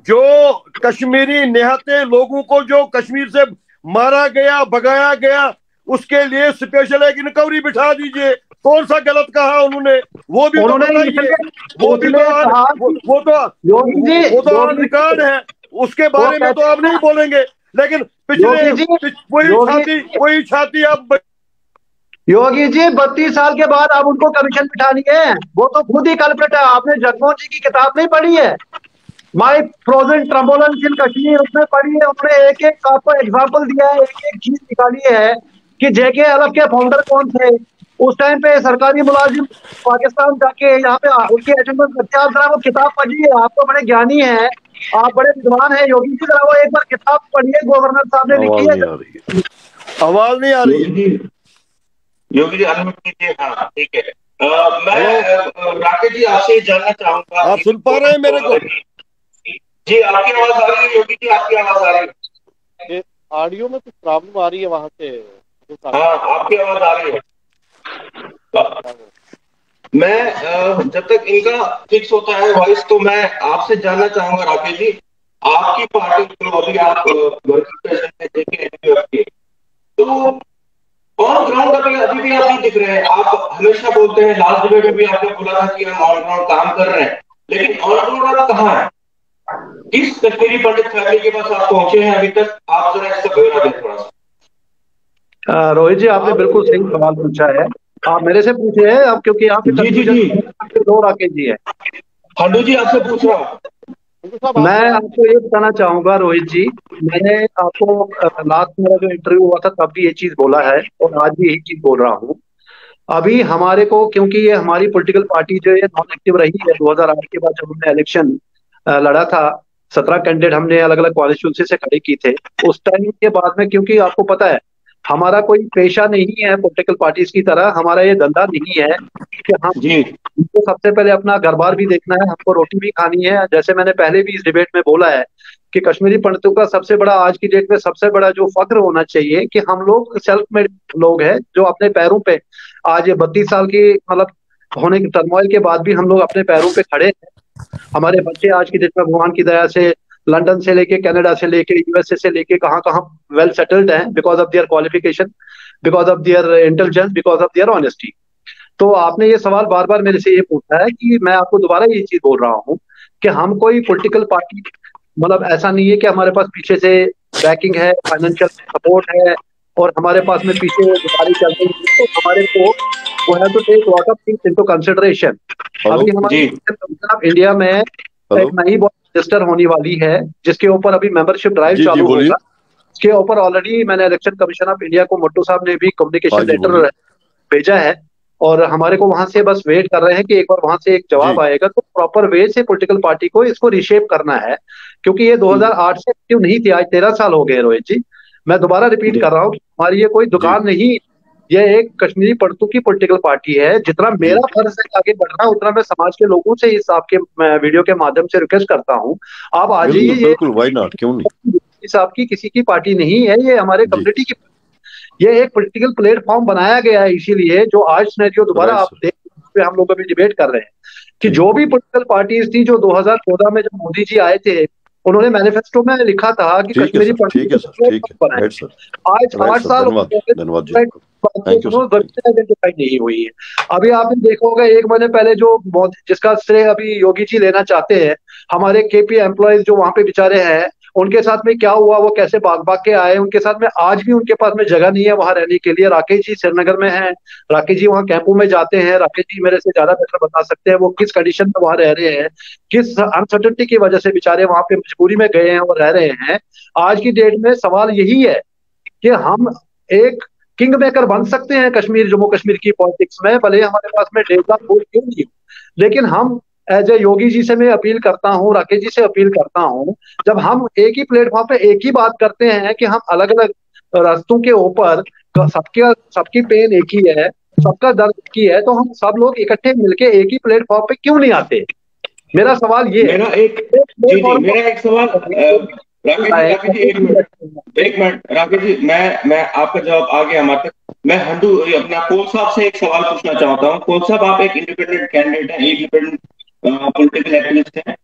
जो कश्मीरी निहत्थे लोगों को जो कश्मीर से मारा गया भगाया गया, उसके लिए स्पेशल एक इंक्वायरी बिठा दीजिए। कौन सा गलत कहा उन्होंने? वो भी तो उन्होंने बताइए। इसलिए वो भी तो उसने कहा कि वो तो योगी जी, वो तो ऑन योगी रिकॉर्ड जी, है। उसके वो बारे में तो कहते आप हैं नहीं ना, बोलेंगे, लेकिन योगी जी, योगी वही छाती आप। योगी जी 32 साल के बाद आप उनको कमीशन बिठानी है, वो तो खुद ही कल्प्रिट है। आपने जगमोहन जी की किताब नहीं पढ़ी है, माई फ्रोजन ट्रम्बोलेंस इन कश्मीर? उसमें पढ़ी है, उन्होंने एक एक आपको एग्जाम्पल दिया है, एक एक चीज निकाली है कि जेके एलएफ के फाउंडर कौन थे। उस टाइम पे सरकारी मुलाजिम पाकिस्तान जाके यहाँ पे उनके एजेंडा करते, आप जरा वो किताब पढ़िए, आप तो बड़े ज्ञानी हैं, आप बड़े विद्वान हैं योगी जी, जरा वो एक बार किताब पढ़िए, गवर्नर साहब ने लिखी आवाज है। नहीं आ रही है, आवाज नहीं आ रही है। योगी जी अनम्यूट कीजिए। हाँ ठीक है। मैं राकेश जी आपसे जानना चाहूंगा, आप सुन पा रहे हैं मेरे को? जी आपकी आवाज आ रही है योगी जी, आपकी आवाज आ रही है। ऑडियो में कुछ प्रॉब्लम आ रही है वहां से, हाँ, आपकी आवाज आ रही है। मैं जब तक इनका फिक्स होता है वॉइस, तो मैं आपसे जानना चाहूंगा राकेश जी, आपकी पार्टी जो अभी आप वर्किंग प्रेसिडेंट है JK के, तो ऑन ग्राउंड अभी अभी भी आप नहीं दिख रहे हैं। आप हमेशा बोलते हैं, लास्ट डिबेट में भी आपने बोला था कि हम ऑन ग्राउंड काम कर रहे हैं, लेकिन ऑन ग्राउंड आप कहाँ है? किस कश्मीरी पंडित फैमिली के पास आप पहुंचे हैं अभी तक? आप जरा इसका ब्यौरा दें थोड़ा सा। रोहित जी, आपने बिल्कुल सही सवाल पूछा है। आप मेरे से पूछे हैं अब, क्योंकि यहाँ पे जी जी जी, कंफ्यूजन दो राकेश जी है। खंडू जी आपसे पूछ रहा हूँ। मैं आपको ये बताना चाहूंगा रोहित जी, मैंने आपको लास्ट मेरा जो इंटरव्यू हुआ था तब भी ये चीज बोला है और आज भी यही चीज बोल रहा हूँ। अभी हमारे को, क्योंकि ये हमारी पॉलिटिकल पार्टी जो है नॉन एक्टिव रही है 2008 के बाद, जब हमने इलेक्शन लड़ा था, 17 कैंडिडेट हमने अलग अलग कॉन्स्टिट्यूंसी से खड़े किए थे। उस टाइम के बाद में, क्योंकि आपको पता है हमारा कोई पेशा नहीं है पॉलिटिकल पार्टीज की तरह, हमारा ये धंधा नहीं है कि जी हमको सबसे पहले अपना घर बार भी देखना है, हमको रोटी भी खानी है। जैसे मैंने पहले भी इस डिबेट में बोला है कि कश्मीरी पंडितों का सबसे बड़ा आज की डेट में सबसे बड़ा जो फख्र होना चाहिए कि हम लोग सेल्फ मेड लोग हैं, जो अपने पैरों पे आज ये 32 साल की मतलब होने के टर्मोइल के बाद भी हम लोग अपने पैरों पे खड़े हैं। हमारे बच्चे आज की डेट में भगवान की दया से लंदन से लेके कनाडा से लेके USA से लेके कहाँ कहाँ वेल सेटल्ड हैं, because of their qualification, because of their intelligence, because of their honesty. तो आपने ये सवाल बार बार मेरे से ये पूछा है कि मैं आपको दोबारा ये चीज बोल रहा हूँ कि हम कोई पॉलिटिकल पार्टी, मतलब ऐसा नहीं है कि हमारे पास पीछे से बैकिंग है, फाइनेंशियल सपोर्ट है और हमारे पास में पीछे गाड़ी चल रही है। तो हमारे को वो है तो take lot of things into consideration. Hello अभी हमारे जी कमीशन ऑफ इंडिया में हेलो एक नई बॉडी रजिस्टर होने वाली है, जिसके ऊपर अभी मेंबरशिप ड्राइव जी जी चालू बोलिए। होगा। इसके ऊपर ऑलरेडी मैंने इलेक्शन कमीशन ऑफ इंडिया को, मोटू साहब ने भी हाँ कम्युनिकेशन जी लेटर बोलिए। भेजा है और हमारे को वहां से बस वेट कर रहे हैं कि एक बार वहां से एक जी जवाब आएगा तो प्रॉपर वे से पॉलिटिकल पार्टी को इसको रिशेप करना है। क्योंकि ये 2008 से एक्टिव नहीं थी, आज 13 साल हो गए रोहित जी। मैं दोबारा रिपीट जी कर रहा हूँ कि हमारी ये कोई जी दुकान नहीं, ये एक कश्मीरी पंडितों की पॉलिटिकल पार्टी है। जितना जी मेरा फर्ज है आगे बढ़ना, उतना मैं समाज के लोगों से इस आपके वीडियो के माध्यम से रिक्वेस्ट करता हूँ, आप आ बिल्कुल जाइए। बिल्कुल, वाई नॉट, क्यों नहीं। ये इस आपकी किसी की पार्टी नहीं है, ये हमारे जी कम्युनिटी की, ये एक पॉलिटिकल प्लेटफॉर्म बनाया गया है इसीलिए, जो आज सिनेरियो दोबारा राइट आप सर। देख पे हम लोग अभी डिबेट कर रहे हैं कि जी जो भी पॉलिटिकल पार्टीज थी जो 2014 में जब मोदी जी आए थे, उन्होंने मैनिफेस्टो में लिखा था कि ठीक है कश्मीरी सर, पंडितों ठीक है को सर, ठीक है। प्लेटफॉर्म बनाए। Right sir. आज राइट 8 साल सर, हो धन्यवाद। गए, धन्यवाद जी आपका। Thank you sir, thank identify नहीं हुई है। अभी आपने देखा होगा 1 महीने पहले जो जिसका श्रेय अभी योगी जी लेना चाहते हैं, हमारे KP एम्प्लॉयज जो वहां पे बेचारे हैं, उनके साथ में क्या हुआ, वो कैसे भाग भाग के आए, उनके साथ में आज भी उनके पास में जगह नहीं है वहां रहने के लिए। राकेश जी श्रीनगर में हैं, राकेश जी वहाँ कैंपों में जाते हैं, राकेश जी मेरे से ज्यादा बेटर बता सकते हैं वो किस कंडीशन में वहां रह रहे हैं, किस अनसर्टेनिटी की वजह से बेचारे वहां पे मजबूरी में गए हैं और रह रहे हैं। आज की डेट में सवाल यही है कि हम एक किंग मेकर बन सकते हैं कश्मीर, जम्मू कश्मीर की पॉलिटिक्स में, भले ही हमारे पास में 1.5 लाख वोट क्यों नहीं हो, लेकिन हम एज ए योगी जी से मैं अपील करता हूँ, राकेश जी से अपील करता हूँ, जब हम एक ही प्लेटफॉर्म पे एक ही बात करते हैं कि हम अलग अलग रास्तों के ऊपर सबके सबकी पेन एक ही है, सबका दर्द एक ही है, तो हम सब लोग इकट्ठे मिलके एक ही प्लेटफॉर्म पे क्यों नहीं आते? मेरा सवाल ये है। मेरा एक, एक जी जी, प्लेटफॉर्म मेरा एक सवाल राकेश जी, एक मिनट, एक मिनट राकेश जी, मैं आपका जवाब आ गया हमारे तक। मैं हंडू अपना कोल साहब से एक सवाल पूछना चाहता हूँ। कोल साहब, आप एक इंडिपेंडेंट कैंडिडेट हैं, इंडिपेंडेंट पॉलिटिकल एक्टिविस्ट हैं।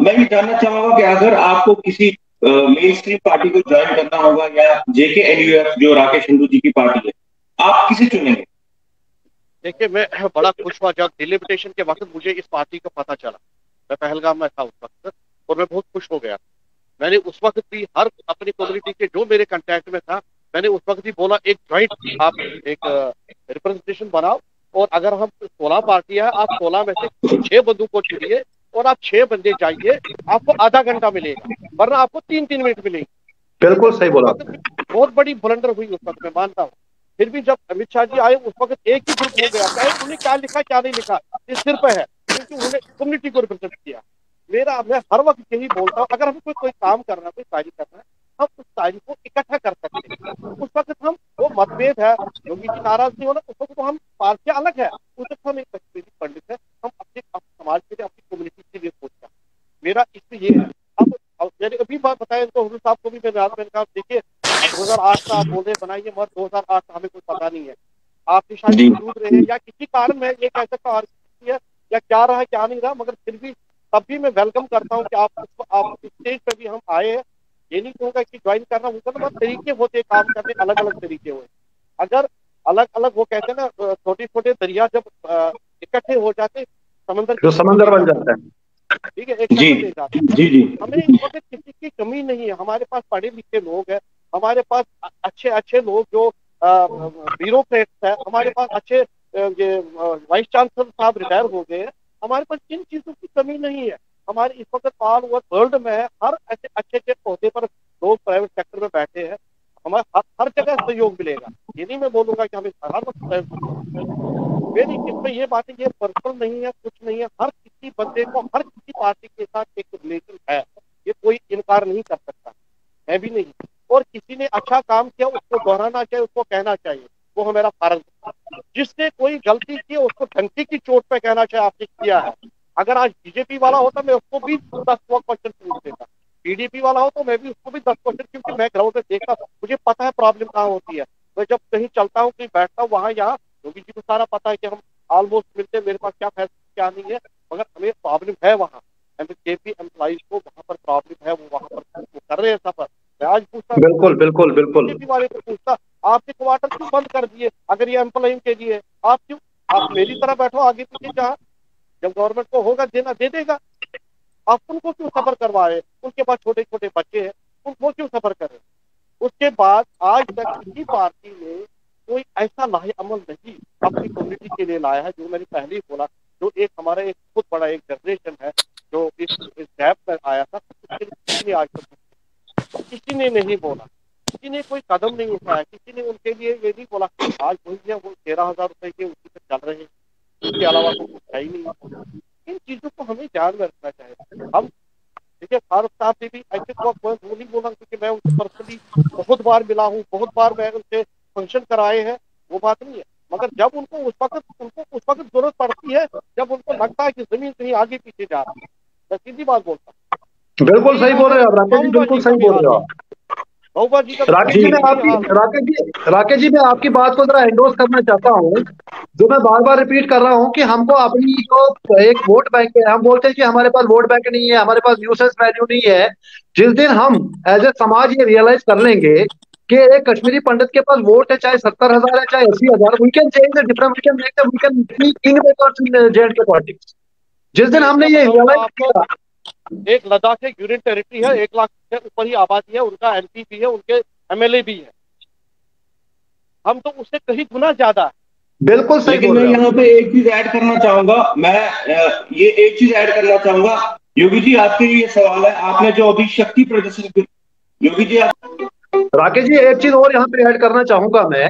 मैं ये जानना चाहूंगा कि अगर आपको किसी मेन स्ट्रीम पार्टी को ज्वाइन करना होगा या JKNUF जो राकेश हिंदू जी की पार्टी है, आप किसे चुनेंगे? देखिए, मैं बड़ा खुश हुआ जब डिलिमिटेशन के वक्त मुझे इस पार्टी का पता चला। मैं पहलगाम में था उस वक्त और मैं बहुत खुश हो गया। मैंने उस वक्त भी हर अपनी कम्युनिटी के जो मेरे कांटेक्ट में था, मैंने उस वक्त भी बोला एक ज्वाइंट आप एक रिप्रेजेंटेशन बनाओ, और अगर हम 16 पार्टियां हैं, आप 16 में से 6 बंदों को चुनिए और आप 6 बंदे जाइए, आपको आधा घंटा मिलेगा, वरना आपको 3-3 मिनट मिलेंगे। बिल्कुल सही उस बोला। वक्त भी बहुत बड़ी ब्लंडर हुई उस वक्त, मैं मानता हूँ। फिर भी जब अमित शाह जी आए उस वक्त एक ही ग्रुप हो गया, चाहे उन्होंने क्या लिखा क्या नहीं लिखा, इस सिर पे है, क्योंकि उन्होंने कम्युनिटी को रिप्रेजेंट किया। मैं हर वक्त यही बोलता हूँ, अगर हमें कोई काम करना है, कोई शायरी करना है, हम उस शायरी को इकट्ठा कर सकते हैं। उस वक्त हम वो मतभेद है, योगी जी नाराज नहीं होना, उस वक्त तो हम पार्टियां अलग है, उस वक्त हम एक कश्मीरी पंडित है, हम अपने समाज के लिए, अपनी कम्युनिटी के लिए सोचते हैं। मेरा इसमें ये है। अब मैंने अभी बात बताया तो हुजूर साहब को भी मैंने कहा, देखिए 2008 का आप बोल रहे बनाइए, मगर 2008 का हमें कुछ पता नहीं है। आपकी शायद मौजूद रहे या किसी कारण में ये कह सकता हूँ है या क्या रहा क्या नहीं रहा, मगर फिर भी तब भी मैं वेलकम करता हूँ कि आप स्टेज पे भी हम आए हैं। ये नहीं कहूँगा कि ज्वाइन करना होगा, तो बहुत तरीके होते काम करने, अलग अलग तरीके हुए। अगर अलग अलग वो कहते हैं ना, छोटे छोटे दरिया जब इकट्ठे हो जाते समंदर जो समंदर बन जाता है। ठीक है, एक जी शक्ल ले जाता है। जी जी हमें इस वक्त किसी की कमी नहीं है, हमारे पास पढ़े लिखे लोग हैं, हमारे पास अच्छे अच्छे लोग जो ब्यूरोक्रेट्स है, हमारे पास अच्छे ये वाइस चांसलर साहब रिटायर हो गए हैं। हमारे पास किन चीजों की कमी नहीं है। हमारे इस वक्त ऑल ओवर वर्ल्ड में है, हर ऐसे अच्छे अच्छे पौधे पर लोग प्राइवेट सेक्टर में बैठे हैं। हमें हर जगह सहयोग मिलेगा। ये नहीं मैं बोलूंगा कि हमें हर वक्त मेरी इसमें ये बात है, ये पर्सनल नहीं है, कुछ नहीं है। हर किसी बंदे को हर किसी पार्टी के साथ एक रिलेशन है, ये कोई इनकार नहीं कर सकता, मैं भी नहीं। और किसी ने अच्छा काम किया उसको दोहराना चाहिए, उसको कहना चाहिए, वो हमारा फर्ज है। जिसने कोई गलती की उसको डंकी की चोट पे कहना चाहिए आपने किया है। अगर आज बीजेपी वाला होता मैं उसको भी 10 क्वेश्चन पूछ देता, पीडीपी वाला हो तो मैं भी उसको भी 10 क्वेश्चन, क्योंकि मैं ग्राउंड में देखता, मुझे पता है प्रॉब्लम कहाँ होती है। मैं जब कहीं चलता हूँ, कहीं बैठता हूँ, वहाँ यहाँ योगी जी को सारा पता है कि हम ऑलमोस्ट मिलते, मेरे पास क्या फैसला क्या नहीं है, मगर हमें प्रॉब्लम है वहाँ। जेपी एम्प्लॉइज को वहाँ पर प्रॉब्लम है, वो वहाँ पर वो कर रहे हैं सफर। मैं आज पूछता बिल्कुल बिल्कुल बिल्कुल। जेपी वाले को पूछता, आपने क्वार्टर क्यों बंद कर दिए? अगर ये एम्प्लॉय के लिए आप क्यों, आप मेरी तरह बैठो आगे पीछे, जहाँ जब गवर्नमेंट को होगा देना दे देगा। आप उनको क्यों सफर करवाए? उनके पास छोटे छोटे बच्चे हैं, उनको क्यों सफर करें? उसके बाद आज तक किसी पार्टी ने कोई ऐसा लाहे अमल नहीं अपनी कम्युनिटी के लिए लाया है, जो मैंने पहले ही बोला। जो एक हमारा एक बहुत बड़ा एक जनरेशन है जो इस गैप में आया था, उसके लिए किसी ने आज तक किसी ने नहीं बोला, किसी ने कोई कदम नहीं उठाया, किसी ने उनके लिए ये नहीं बोला। आज वही है, वो 13,000 रुपए के उसी पे चल रहे हैं, इसके अलावा तो कुछ है ही नहीं। इन चीजों को हमें ध्यान में रखना चाहिए। हम देखिए फारूक साहब ने भी ऐसे वो नहीं बोला, क्योंकि मैं उनसे पर्सनली बहुत बार मिला हूँ, बहुत बार मैं उनसे फंक्शन कराए हैं, वो बात नहीं है। मगर जब उनको उस वक्त जरूरत पड़ती है, जब उनको लगता है कि जमीन कहीं आगे पीछे जा रही है, मैं सीधी बात बोलता हूँ। बिल्कुल यही सही हाल बोल है रहे हो राकेश जी, महबूबा बिल्कुल जी का सही भी बोल हाल रहे हो है, आप। महबूबा जी का राकेश जी मैं यही आपकी हाल है। राकेश जी मैं आपकी बात को जरा एंडोर्स करना चाहता हूँ। जो मैं बार बार रिपीट कर रहा हूँ कि हमको अपनी जो एक वोट बैंक है, हम बोलते हैं कि हमारे पास वोट बैंक नहीं है, हमारे पास न्यूसेंस वैल्यू नहीं है। जिस दिन हम एज ए समाज ये रियलाइज कर लेंगे कि एक कश्मीरी पंडित के पास वोट है, चाहे 70,000 है चाहे 80,000, we can change the difference, we can be king makers in J and K politics. जिस दिन हमने मैं ये बताऊंगा रियलाइज आपको, किया। एक लद्दाख एक यूनियन टेरिटरी है, 1 लाख से ऊपर ही आबादी है, उनका एमपी भी है, उनके एमएलए भी है। हम तो उससे कहीं गुना ज्यादा है। बिल्कुल सही लेकिन बोल मैं रहे हो। यहाँ पे एक चीज ऐड करना चाहूंगा, मैं ये एक चीज ऐड करना चाहूंगा। योगी जी आपके लिए ये सवाल है, आपने जो अभी शक्ति प्रदर्शन, योगी जी आप राकेश जी एक चीज और यहाँ पे ऐड करना चाहूंगा मैं,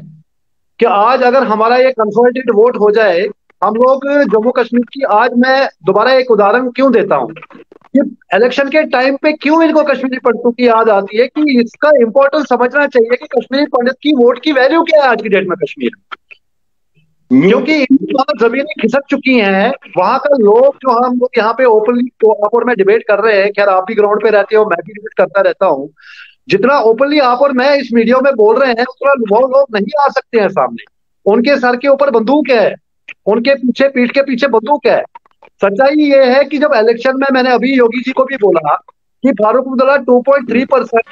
कि आज अगर हमारा ये कंसोलिडेटेड वोट हो जाए, हम लोग जम्मू कश्मीर की, आज मैं दोबारा एक उदाहरण क्यों देता हूँ कि इलेक्शन के टाइम पे क्यों इनको कश्मीरी पंडितों की याद आती है, कि इसका इंपॉर्टेंस समझना चाहिए कि कश्मीरी पंडित की वोट की वैल्यू क्या है आज की डेट में कश्मीर में। क्योंकि इनकी वहां जमीनें खिसक चुकी हैं, वहां का लोग जो हम लोग यहाँ पे ओपनली आप और मैं डिबेट कर रहे हैं, खैर आप भी ग्राउंड पे रहते हो, मैं भी डिबेट करता रहता हूँ, जितना ओपनली आप और मैं इस मीडिया में बोल रहे हैं उतना वो लोग नहीं आ सकते हैं सामने। उनके सर के ऊपर बंदूक है, उनके पीछे पीठ के पीछे बंदूक है। सच्चाई ये है कि जब इलेक्शन में मैंने अभी योगी जी को भी बोला कि फारूक अब्दुल्ला 2.3%,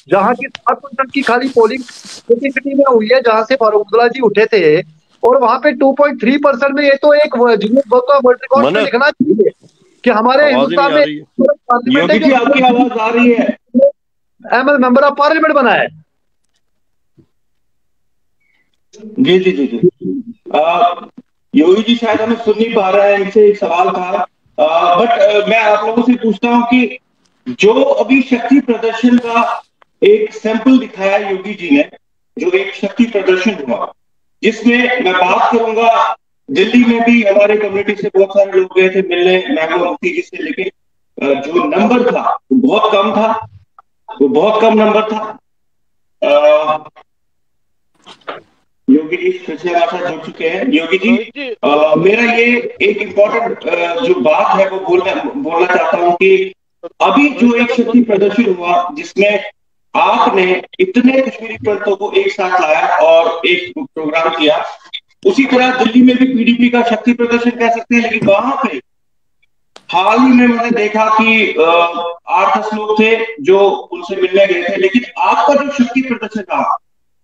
जहां की 7% की खाली पोलिंग छोटी सिटी में हुई है जहां से फारूक अब्दुल्ला जी उठे थे, और वहां पे 2.3% में, ये तो एक Guinness book of world record में मन्नत, लिखना चाहिए कि हमारे आवाज ही नहीं हिंदुस्तान आ में रही है। पार्लियामेंट है योगी जी आपकी आवाज आ रही है? जो मेंबर ऑफ पार्लियामेंट बना है। जी जी जी जी। योगी जी शायद हमें सुन नहीं पा रहे हैं, इनसे एक सवाल था। बट मैं आप लोगों से पूछता हूं कि जो अभी शक्ति प्रदर्शन का एक सैंपल दिखाया योगी जी ने, जो एक शक्ति प्रदर्शन हुआ, जिसमें मैं बात करूंगा, दिल्ली में भी हमारे कम्युनिटी से बहुत सारे लोग गए थे मिलने महबूबा मुफ्ती जी से, लेकिन जो नंबर था वो बहुत कम था, वो बहुत कम नंबर था। योगी जी फिर से हमारे साथ जुड़ चुके हैं। योगी जी, रोहित जी, मेरा ये एक इम्पोर्टेंट जो बात है वो बोलना चाहता हूँ कि अभी जो एक शक्ति प्रदर्शन हुआ जिसमें आपने इतने कश्मीरी पंडितों को एक साथ लाया और एक प्रोग्राम किया। उसी तरह दिल्ली में भी पीडीपी का शक्ति प्रदर्शन कह सकते हैं, लेकिन वहां पे हाल ही में मैंने देखा कि 8-10 लोग थे जो उनसे मिलने गए थे, लेकिन आपका जो शक्ति प्रदर्शन रहा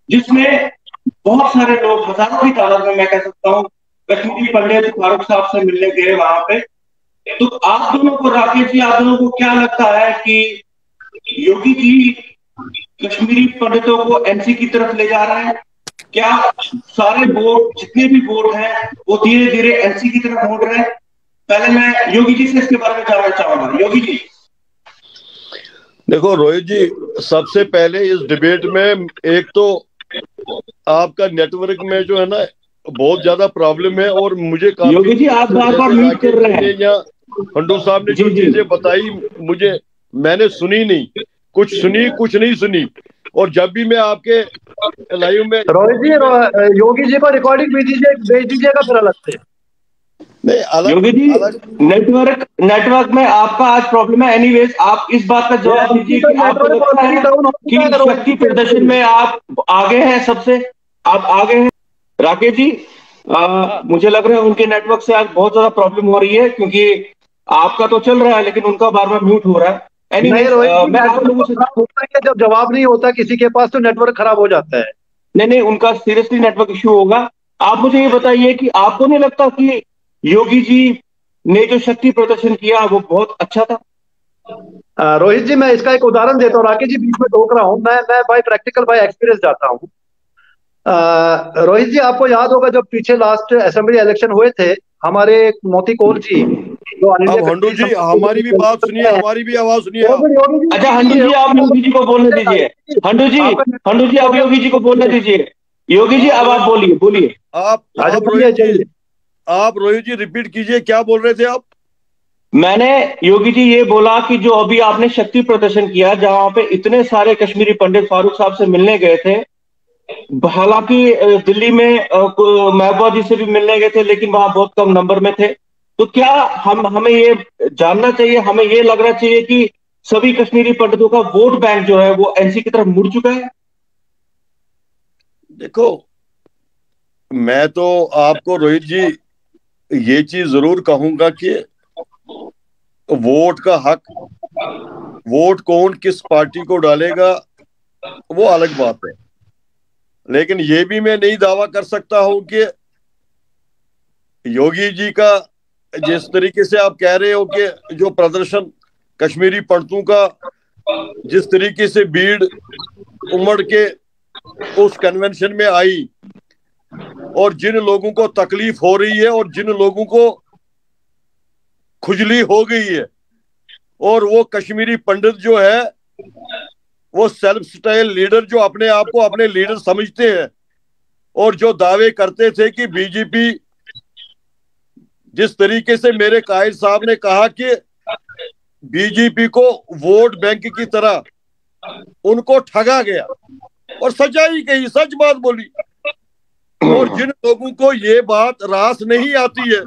जिसमें बहुत सारे लोग, हजारों की तादाद में मैं कह सकता हूँ, कश्मीरी पंडित फारूक साहब से मिलने गए वहां पे। तो आप दोनों को, राकेश जी, आप दोनों को क्या लगता है कि योगी जी कश्मीरी पंडितों को एनसी की तरफ ले जा रहे हैं? क्या सारे वोट, जितने भी वोट हैं, वो धीरे धीरे एनसी की तरफ मुड़ रहे हैं? पहले मैं योगी जी से इसके बारे में जानना चाहूंगा। योगी जी। देखो रोहित जी, सबसे पहले इस डिबेट में एक तो आपका नेटवर्क में जो है ना बहुत ज्यादा प्रॉब्लम है, और मुझे योगी जी आप बार बार म्यूट कर रहे हैं। या खंडू साहब ने जो चीजें बताई मैंने सुनी नहीं, कुछ सुनी कुछ नहीं सुनी। और जब भी मैं आपके लाइव में रोहित जी, योगी जी को रिकॉर्डिंग भेज दीजिएगा फिर अलग से। नहीं, अलग योगी जी नेटवर्क में आपका आज प्रॉब्लम है। एनीवेज, आप इस बात का जवाब दीजिए कि आपको लगता है कि शक्ति प्रदर्शन में आप आगे हैं, सबसे आप आगे हैं? राकेश जी, मुझे लग रहा है उनके नेटवर्क से आज बहुत ज्यादा प्रॉब्लम हो रही है, क्योंकि आपका तो चल रहा है लेकिन उनका बार बार म्यूट हो रहा है। मैं आप लोगों से जब जवाब नहीं होता किसी के पास तो नेटवर्क खराब हो जाता है। नहीं, उनका सीरियसली नेटवर्क इश्यू होगा। आप मुझे ये बताइए कि आपको नहीं लगता कि योगी जी ने जो शक्ति प्रदर्शन किया वो बहुत अच्छा था? रोहित जी, मैं इसका एक उदाहरण देता हूँ। राकेश जी बीच में टोक रहा हूँ, मैं बाय प्रैक्टिकल बाय एक्सपीरियंस जाता हूँ। रोहित जी, आपको याद होगा जब पीछे लास्ट असेंबली इलेक्शन हुए थे, हमारे मोती कौर जी जो अब हंडू जी हमारी भी बात सुनिए, हमारी भी आवाज सुनिए। अच्छा हंडू जी, आप योगी जी को बोलने दीजिए। हंडू जी आप योगी जी को बोलने दीजिए। योगी जी अब आप बोलिए। आप रोहित जी रिपीट कीजिए, क्या बोल रहे थे आप? मैंने योगी जी ये बोला कि जो अभी आपने शक्ति प्रदर्शन किया, जहां पे इतने सारे कश्मीरी पंडित फारूक साहब से मिलने गए थे, हालांकि दिल्ली में महबूबा जी से भी मिलने गए थे, लेकिन वहां बहुत कम नंबर में थे। तो क्या हमें ये जानना चाहिए, हमें ये लगना चाहिए कि सभी कश्मीरी पंडितों का वोट बैंक जो है वो एनसी की तरफ मुड़ चुका है? देखो, मैं तो आपको रोहित जी ये चीज जरूर कहूंगा कि वोट का हक, वोट कौन किस पार्टी को डालेगा वो अलग बात है, लेकिन ये भी मैं नहीं दावा कर सकता हूं कि योगी जी का जिस तरीके से आप कह रहे हो कि जो प्रदर्शन कश्मीरी पंडितों का जिस तरीके से भीड़ उमड़ के उस कन्वेंशन में आई, और जिन लोगों को तकलीफ हो रही है और जिन लोगों को खुजली हो गई है, और वो कश्मीरी पंडित जो है वो सेल्फ स्टाइल लीडर जो अपने आप को अपने लीडर समझते हैं, और जो दावे करते थे कि बीजेपी, जिस तरीके से मेरे कायद साहब ने कहा कि बीजेपी को वोट बैंक की तरह उनको ठगा गया, और सच्चाई कही, सच बात बोली। और जिन लोगों को ये बात रास नहीं आती है,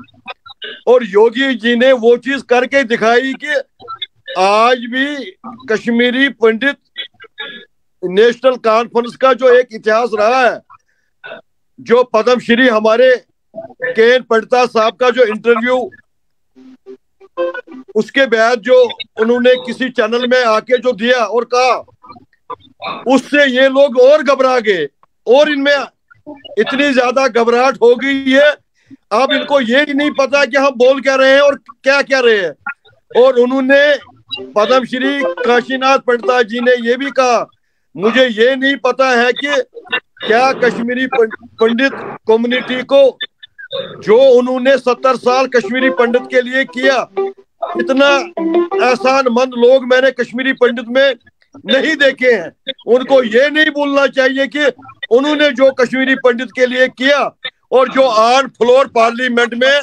और योगी जी ने वो चीज करके दिखाई कि आज भी कश्मीरी पंडित नेशनल कॉन्फ्रेंस का जो एक इतिहास रहा है, जो पद्मश्री हमारे केएन पंडिता साहब का जो इंटरव्यू, उसके बाद जो उन्होंने किसी चैनल में आके जो दिया और कहा, उससे ये लोग और घबरा गए, और इनमें इतनी ज्यादा घबराहट हो गई है अब इनको ये ही नहीं पता कि हम बोल क्या रहे हैं और क्या क्या रहे हैं। और उन्होंने पद्मश्री काशीनाथ पंडिता जी ने ये भी कहा, मुझे ये नहीं पता है कि क्या कश्मीरी पंडित कम्युनिटी को जो उन्होंने 70 साल कश्मीरी पंडित के लिए किया, इतना एहसानमंद लोग मैंने कश्मीरी पंडित में नहीं देखे हैं। उनको ये नहीं भूलना चाहिए कि उन्होंने जो कश्मीरी पंडित के लिए किया, और जो ऑन फ्लोर पार्लियामेंट में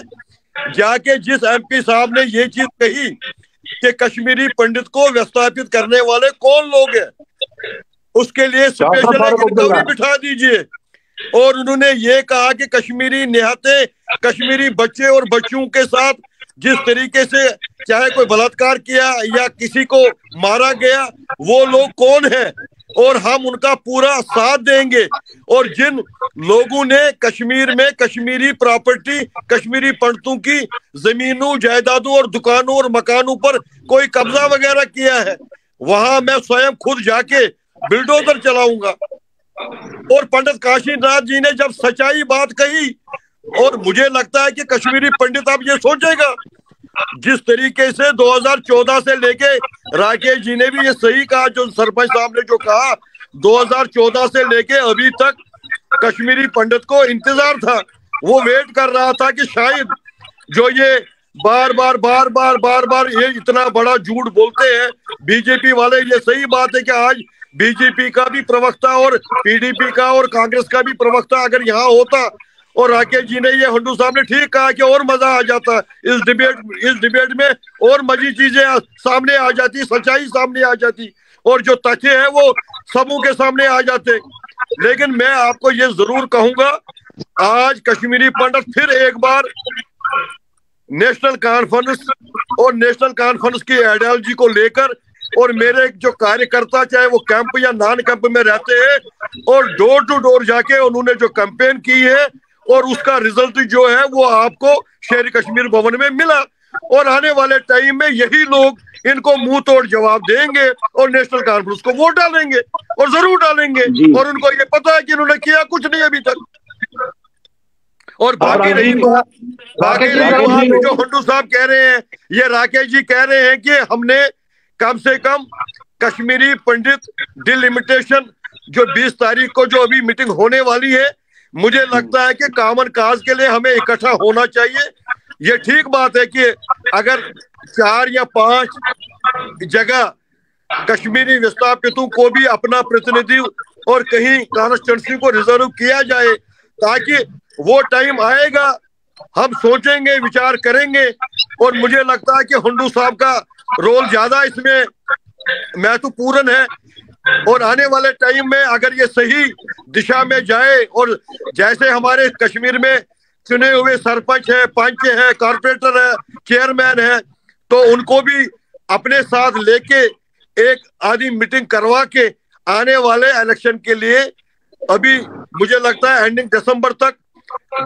जाके जिस एमपी साहब ने ये चीज कही कि कश्मीरी पंडित को विस्थापित करने वाले कौन लोग हैं, उसके लिए स्पेशल एक बिठा दीजिए। और उन्होंने ये कहा कि कश्मीरी निहत्ते, कश्मीरी बच्चे और बच्चों के साथ जिस तरीके से चाहे कोई बलात्कार किया या किसी को मारा गया, वो लोग कौन है, और हम उनका पूरा साथ देंगे। और जिन लोगों ने कश्मीर में कश्मीरी प्रॉपर्टी, कश्मीरी पंडितों की जमीनों, जायदादों और दुकानों और मकानों पर कोई कब्जा वगैरह किया है, वहां मैं स्वयं खुद जाके बिल्डोजर चलाऊंगा। और पंडित काशीनाथ जी ने जब सच्चाई बात कही, और मुझे लगता है कि कश्मीरी पंडित अब ये सोचेगा, जिस तरीके से 2014 से लेके राकेश जी ने भी ये सही कहा, जो सरपंच साहब ने जो कहा, 2014 से लेके अभी तक कश्मीरी पंडित को इंतजार था, वो वेट कर रहा था कि शायद जो ये बार बार ये इतना बड़ा झूठ बोलते हैं बीजेपी वाले, ये सही बात है कि आज बीजेपी का भी प्रवक्ता और पीडीपी का और कांग्रेस का भी प्रवक्ता अगर यहाँ होता, और राकेश जी ने, ये हंडू साहब ने ठीक कहा कि और मजा आ जाता इस डिबेट में, और मजी चीजें सामने आ जाती, सच्चाई सामने आ जाती, और जो तथ्य है वो सबों के सामने आ जाते। लेकिन मैं आपको ये जरूर कहूंगा, आज कश्मीरी पंडित फिर एक बार नेशनल कॉन्फ्रेंस की आइडियोलॉजी को लेकर, और मेरे जो कार्यकर्ता चाहे वो कैंप या नॉन कैंप में रहते हैं, और डोर टू डोर जाके उन्होंने जो कैंपेन की है, और उसका रिजल्ट जो है वो आपको शेर कश्मीर भवन में मिला। और आने वाले टाइम में यही लोग इनको मुंह तोड़ जवाब देंगे और नेशनल कॉन्फ्रेंस को वोट डालेंगे, और जरूर डालेंगे। और उनको ये पता है कि इन्होंने किया कुछ नहीं अभी तक। और बाकी रही बात जो हंडू साहब कह रहे हैं, ये राकेश जी कह रहे हैं कि हमने कम से कम कश्मीरी पंडित डिलिमिटेशन जो 20 तारीख को जो अभी मीटिंग होने वाली है, मुझे लगता है कि कॉमन काज के लिए हमें इकट्ठा होना चाहिए। ये ठीक बात है कि अगर 4 या 5 जगह कश्मीरी विस्थापितों को भी अपना प्रतिनिधि और कहीं कॉन्स्टिट्यूंसी को रिजर्व किया जाए, ताकि वो टाइम आएगा हम सोचेंगे, विचार करेंगे। और मुझे लगता है कि हंडू साहब का रोल ज्यादा इसमें महत्वपूर्ण है। और आने वाले टाइम में अगर ये सही दिशा में जाए, और जैसे हमारे कश्मीर में चुने हुए सरपंच है, पंच है, कॉर्पोरेटर है, चेयरमैन है, तो उनको भी अपने साथ लेके एक आधी मीटिंग करवा के आने वाले इलेक्शन के लिए, अभी मुझे लगता है एंडिंग दिसंबर तक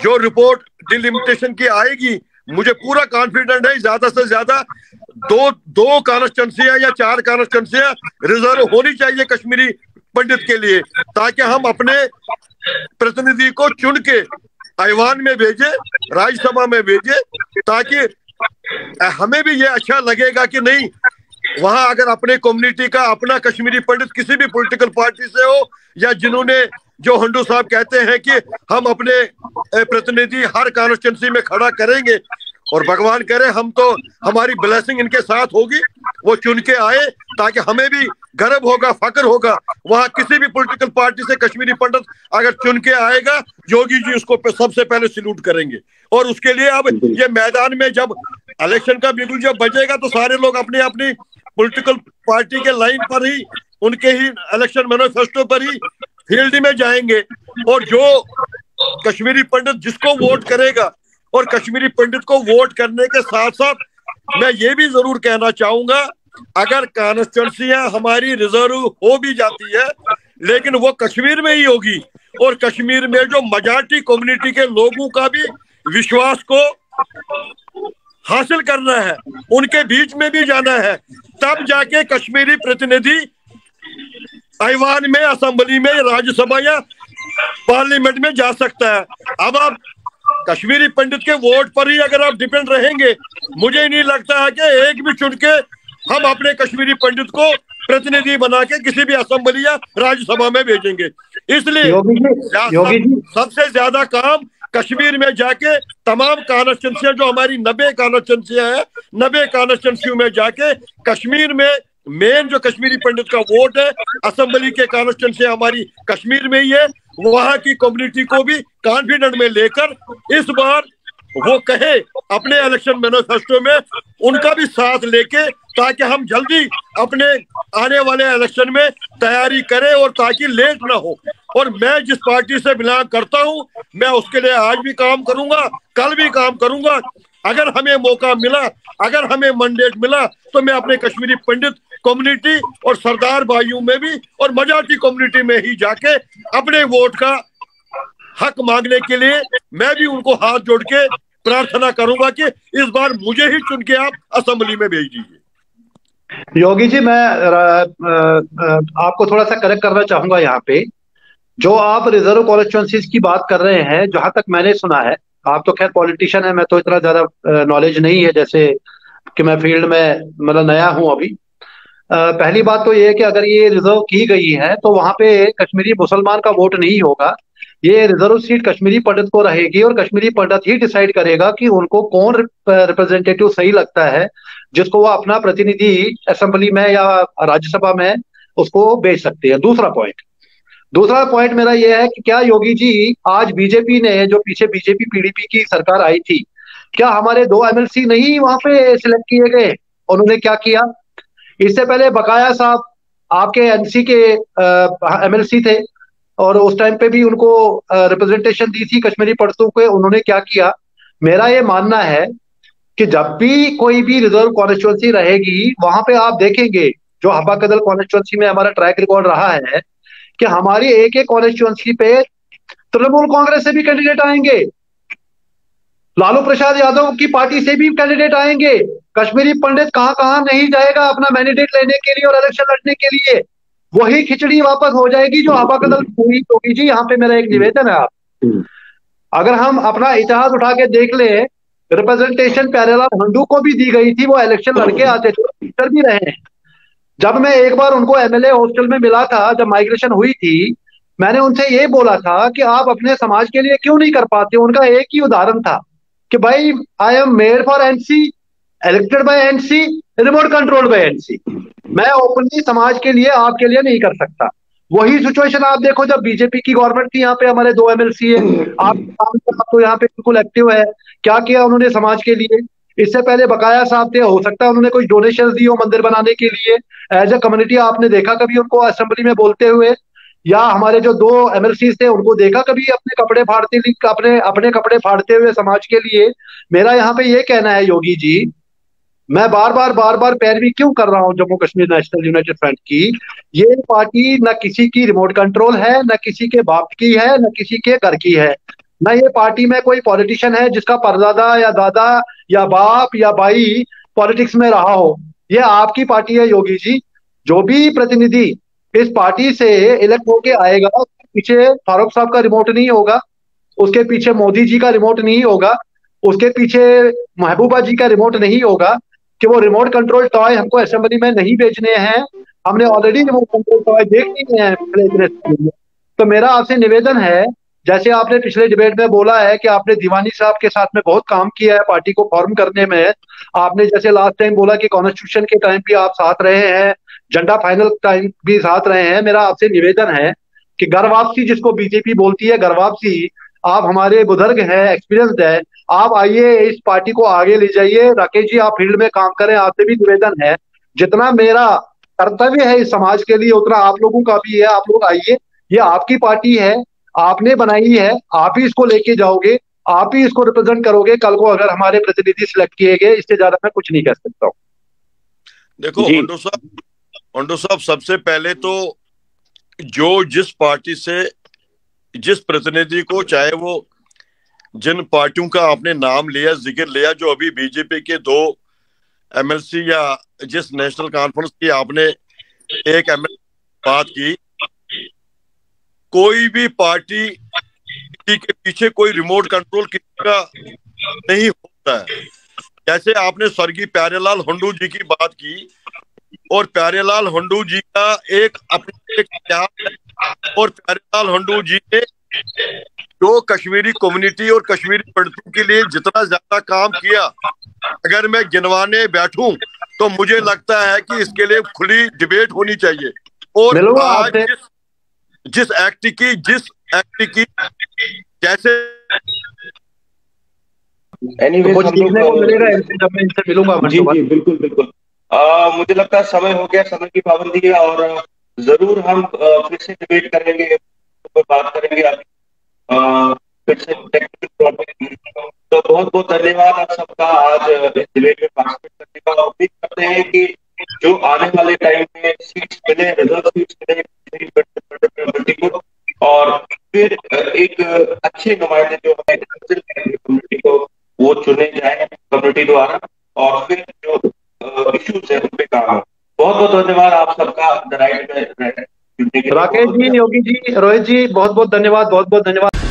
जो रिपोर्ट डिलिमिटेशन की आएगी, मुझे पूरा कॉन्फिडेंट है ज्यादा से ज्यादा दो कॉन्स्टिट्यूंसियां या 4 कॉन्स्टिट्यूंसियां रिजर्व होनी चाहिए कश्मीरी पंडित के लिए, ताकि हम अपने प्रतिनिधि को चुन के ऐवान में भेजे, राज्यसभा में भेजे, ताकि हमें भी ये अच्छा लगेगा कि नहीं, वहां अगर अपने कम्युनिटी का अपना कश्मीरी पंडित किसी भी पॉलिटिकल पार्टी से हो, या जिन्होंने जो हंडू साहब कहते हैं कि हम अपने प्रतिनिधि हर कॉन्स्टिट्यूंसी में खड़ा करेंगे, और भगवान करे हम तो हमारी ब्लेसिंग इनके साथ होगी, वो चुन के आए, ताकि हमें भी गर्व होगा, फक्र होगा। वहां किसी भी पॉलिटिकल पार्टी से कश्मीरी पंडित अगर चुन के आएगा, योगी जी उसको सबसे पहले सैल्यूट करेंगे। और उसके लिए अब ये मैदान में जब इलेक्शन का बिगुल जब बजेगा, तो सारे लोग अपनी अपनी पॉलिटिकल पार्टी के लाइन पर ही, उनके ही इलेक्शन मैनिफेस्टो पर ही फील्ड में जाएंगे। और जो कश्मीरी पंडित जिसको वोट करेगा, और कश्मीरी पंडित को वोट करने के साथ साथ मैं ये भी जरूर कहना चाहूंगा, अगर कॉन्स्टिट्यूंसियां हमारी रिजर्व हो भी जाती है, लेकिन वो कश्मीर में ही होगी, और कश्मीर में जो मेजॉरिटी कम्युनिटी के लोगों का भी विश्वास को हासिल करना है, उनके बीच में भी जाना है, तब जाके कश्मीरी प्रतिनिधि ऐवान में, असेंबली में, राज्यसभा या पार्लियामेंट में जा सकता है। अब आप कश्मीरी पंडित के वोट पर ही अगर आप डिपेंड रहेंगे, मुझे नहीं लगता है कि एक भी चुन के हम अपने कश्मीरी पंडित को प्रतिनिधि बना के किसी भी असेंबली या राज्यसभा में भेजेंगे। इसलिए सबसे ज्यादा काम कश्मीर में जाके तमाम कॉन्स्टिट्यूंसियां, जो हमारी 90 कॉन्स्टिट्यूंसियां है, 90 कॉन्स्टिट्यूंसियों में जाके कश्मीर में मेन जो कश्मीरी पंडित का वोट है, असेंबली के कॉन्स्टिट्यूंसी हमारी कश्मीर में ही है, वहां की कम्युनिटी को भी कॉन्फिडेंट में लेकर इस बार वो कहे अपने इलेक्शन मैनिफेस्टो में उनका भी साथ लेके, ताकि हम जल्दी अपने आने वाले इलेक्शन में तैयारी करें, और ताकि लेट ना हो। और मैं जिस पार्टी से बिलोंग करता हूं, मैं उसके लिए आज भी काम करूंगा, कल भी काम करूंगा। अगर हमें मौका मिला, अगर हमें मैंडेट मिला, तो मैं अपने कश्मीरी पंडित कम्युनिटी और सरदार भाइयों में भी और मेजॉरिटी कम्युनिटी में ही जाके अपने वोट का हक मांगने के लिए मैं भी उनको हाथ जोड़ के प्रार्थना करूंगा कि इस बार मुझे ही चुन के आप असेंबली में भेज दीजिए। योगी जी, मैं आपको थोड़ा सा करेक्ट करना चाहूंगा यहाँ पे। जो आप रिजर्व कॉन्स्टिट्यूंसीज की बात कर रहे हैं, जहां तक मैंने सुना है, आप तो खैर पॉलिटिशियन है, मैं तो इतना ज्यादा नॉलेज नहीं है, जैसे कि मैं फील्ड में मतलब नया हूं अभी। पहली बात तो ये है कि अगर ये रिजर्व की गई है तो वहां पे कश्मीरी मुसलमान का वोट नहीं होगा। ये रिजर्व सीट कश्मीरी पंडित को रहेगी और कश्मीरी पंडित ही डिसाइड करेगा कि उनको कौन रिप्रेजेंटेटिव सही लगता है, जिसको वो अपना प्रतिनिधि असेंबली में या राज्यसभा में उसको भेज सकते हैं। दूसरा पॉइंट मेरा यह है कि क्या योगी जी आज बीजेपी ने, जो पीछे बीजेपी पीडीपी की सरकार आई थी, क्या हमारे 2 एमएलसी नहीं वहां पे सिलेक्ट किए गए? उन्होंने क्या किया? इससे पहले बकाया साहब आपके एनसी के एमएलसी थे और उस टाइम पे भी उनको रिप्रेजेंटेशन दी थी कश्मीरी पंडितों को। उन्होंने क्या किया? मेरा ये मानना है कि जब भी कोई भी रिजर्व कॉन्स्टिट्यूंसी रहेगी, वहां पे आप देखेंगे जो हब्बा कदल कॉन्स्टिट्यूंसी में हमारा ट्रैक रिकॉर्ड रहा है कि हमारी एक एक कॉन्स्टिट्यूंसी पे तृणमूल कांग्रेस से भी कैंडिडेट आएंगे, लालू प्रसाद यादव की पार्टी से भी कैंडिडेट आएंगे। कश्मीरी पंडित कहां कहां नहीं जाएगा अपना मैंडेट लेने के लिए और इलेक्शन लड़ने के लिए। वही खिचड़ी वापस हो जाएगी जो हवा कदल हुई। योगी जी, यहाँ पे मेरा एक निवेदन है, आप अगर हम अपना इतिहास उठा के देख ले, रिप्रेजेंटेशन प्यारेलाल हंडू को भी दी गई थी, वो इलेक्शन लड़के आते थे, टीचर भी रहे हैं। जब मैं एक बार उनको एमएलए हॉस्टल में मिला था, जब माइग्रेशन हुई थी, मैंने उनसे ये बोला था कि आप अपने समाज के लिए क्यों नहीं कर पाते। उनका एक ही उदाहरण था कि भाई, I am made for NC, elected by NC, remote control by NC. मैं ओपनली समाज के लिए, आपके लिए नहीं कर सकता। वही सिचुएशन आप देखो जब बीजेपी की गवर्नमेंट थी, यहाँ पे हमारे 2 एमएलसी है, आप तो यहाँ पे बिल्कुल एक्टिव है। क्या किया उन्होंने समाज के लिए? इससे पहले बकाया साहब थे, हो सकता है उन्होंने कुछ डोनेशन दी हो मंदिर बनाने के लिए। एज ए कम्युनिटी आपने देखा कभी उनको असेंबली में बोलते हुए? या हमारे जो 2 एमएलसी थे, उनको देखा कभी अपने कपड़े फाड़ते अपने कपड़े फाड़ते हुए समाज के लिए? मेरा यहाँ पे ये कहना है योगी जी, मैं बार बार पैरवी क्यों कर रहा हूं Jammu Kashmir national United front की? ये पार्टी न किसी की रिमोट कंट्रोल है, न किसी के बाप की है, न किसी के घर की है। न ये पार्टी में कोई पॉलिटिशियन है जिसका परदादा या दादा या बाप या भाई पॉलिटिक्स में रहा हो। ये आपकी पार्टी है योगी जी। जो भी प्रतिनिधि इस पार्टी से इलेक्ट होके आएगा, उसके पीछे फारूक साहब का रिमोट नहीं होगा, उसके पीछे मोदी जी का रिमोट नहीं होगा, उसके पीछे महबूबा जी का रिमोट नहीं होगा कि वो रिमोट कंट्रोल टॉय हमको असेंबली में नहीं भेजने हैं। हमने ऑलरेडी रिमोट कंट्रोल टॉय देख लिए हैं। तो मेरा आपसे निवेदन है, जैसे आपने पिछले डिबेट में बोला है कि आपने दीवानी साहब के साथ में बहुत काम किया है पार्टी को फॉर्म करने में, आपने जैसे लास्ट टाइम बोला कि कॉन्स्टिट्यूशन के टाइम भी आप साथ रहे हैं, झंडा फाइनल टाइम भी साथ रहे हैं। मेरा आपसे निवेदन है कि घर वापसी, जिसको बीजेपी बोलती है घर वापसी, आप हमारे बुजुर्ग हैं, एक्सपीरियंस्ड है, आप आइए इस पार्टी को आगे ले जाइए। राकेश जी, आप फील्ड में काम करें, आपसे भी निवेदन है, जितना मेरा कर्तव्य है इस समाज के लिए उतना आप लोगों का भी है। आप लोग आइए, ये आपकी पार्टी है, आपने बनाई है, आप ही इसको लेके जाओगे, आप ही इसको रिप्रेजेंट करोगे कल को अगर हमारे प्रतिनिधि सिलेक्ट किए गए। इससे ज्यादा मैं कुछ नहीं कह सकता हूँ। देखो होंडो साहब, सबसे पहले तो जो जिस पार्टी से जिस प्रतिनिधि को, चाहे वो जिन पार्टियों का आपने नाम लिया, जिक्र लिया, जो अभी बीजेपी के 2 एमएलसी या जिस नेशनल कॉन्फ्रेंस की आपने एक एमएलसी बात की, कोई भी पार्टी के पीछे कोई रिमोट कंट्रोल किसी का नहीं होता है। जैसे आपने स्वर्गीय प्यारेलाल हंडू जी की बात की, और प्यारेलाल हंडू जी का एक अपना एक इतिहास है, और प्यारेलाल हंडू जी ने जो कश्मीरी कम्युनिटी और कश्मीरी पंडितों के लिए जितना ज्यादा काम किया, अगर मैं गिनवाने बैठूं तो मुझे लगता है कि इसके लिए खुली डिबेट होनी चाहिए। और आज जिस एक्ट की जैसे कुछ सीखने को मिलेगा जब मैं इनसे मिलूंगा। जी बिल्कुल। मुझे लगता है समय हो गया, समय की पाबंदी है, और जरूर हम फिर से डिबेट करेंगे, बात करेंगे फिर से टेक्निकल टॉपिक। तो बहुत बहुत धन्यवाद आप सबका आज इस डिबेट में पार्टिसिपेट करने का। उम्मीद करते हैं कि जो आने वाले टाइम में सीट्स मिले, रिजर्व सीट्स मिले को, और फिर एक अच्छे नुमाइंदे जो है कम्युनिटी को वो चुने जाए कम्युनिटी द्वारा, और फिर जो इश्यूज है उन पे काम हो। बहुत बहुत धन्यवाद आप सबका द राइट में जुड़ने के लिए। राकेश जी, योगी जी, रोहित जी, बहुत बहुत धन्यवाद, बहुत बहुत धन्यवाद।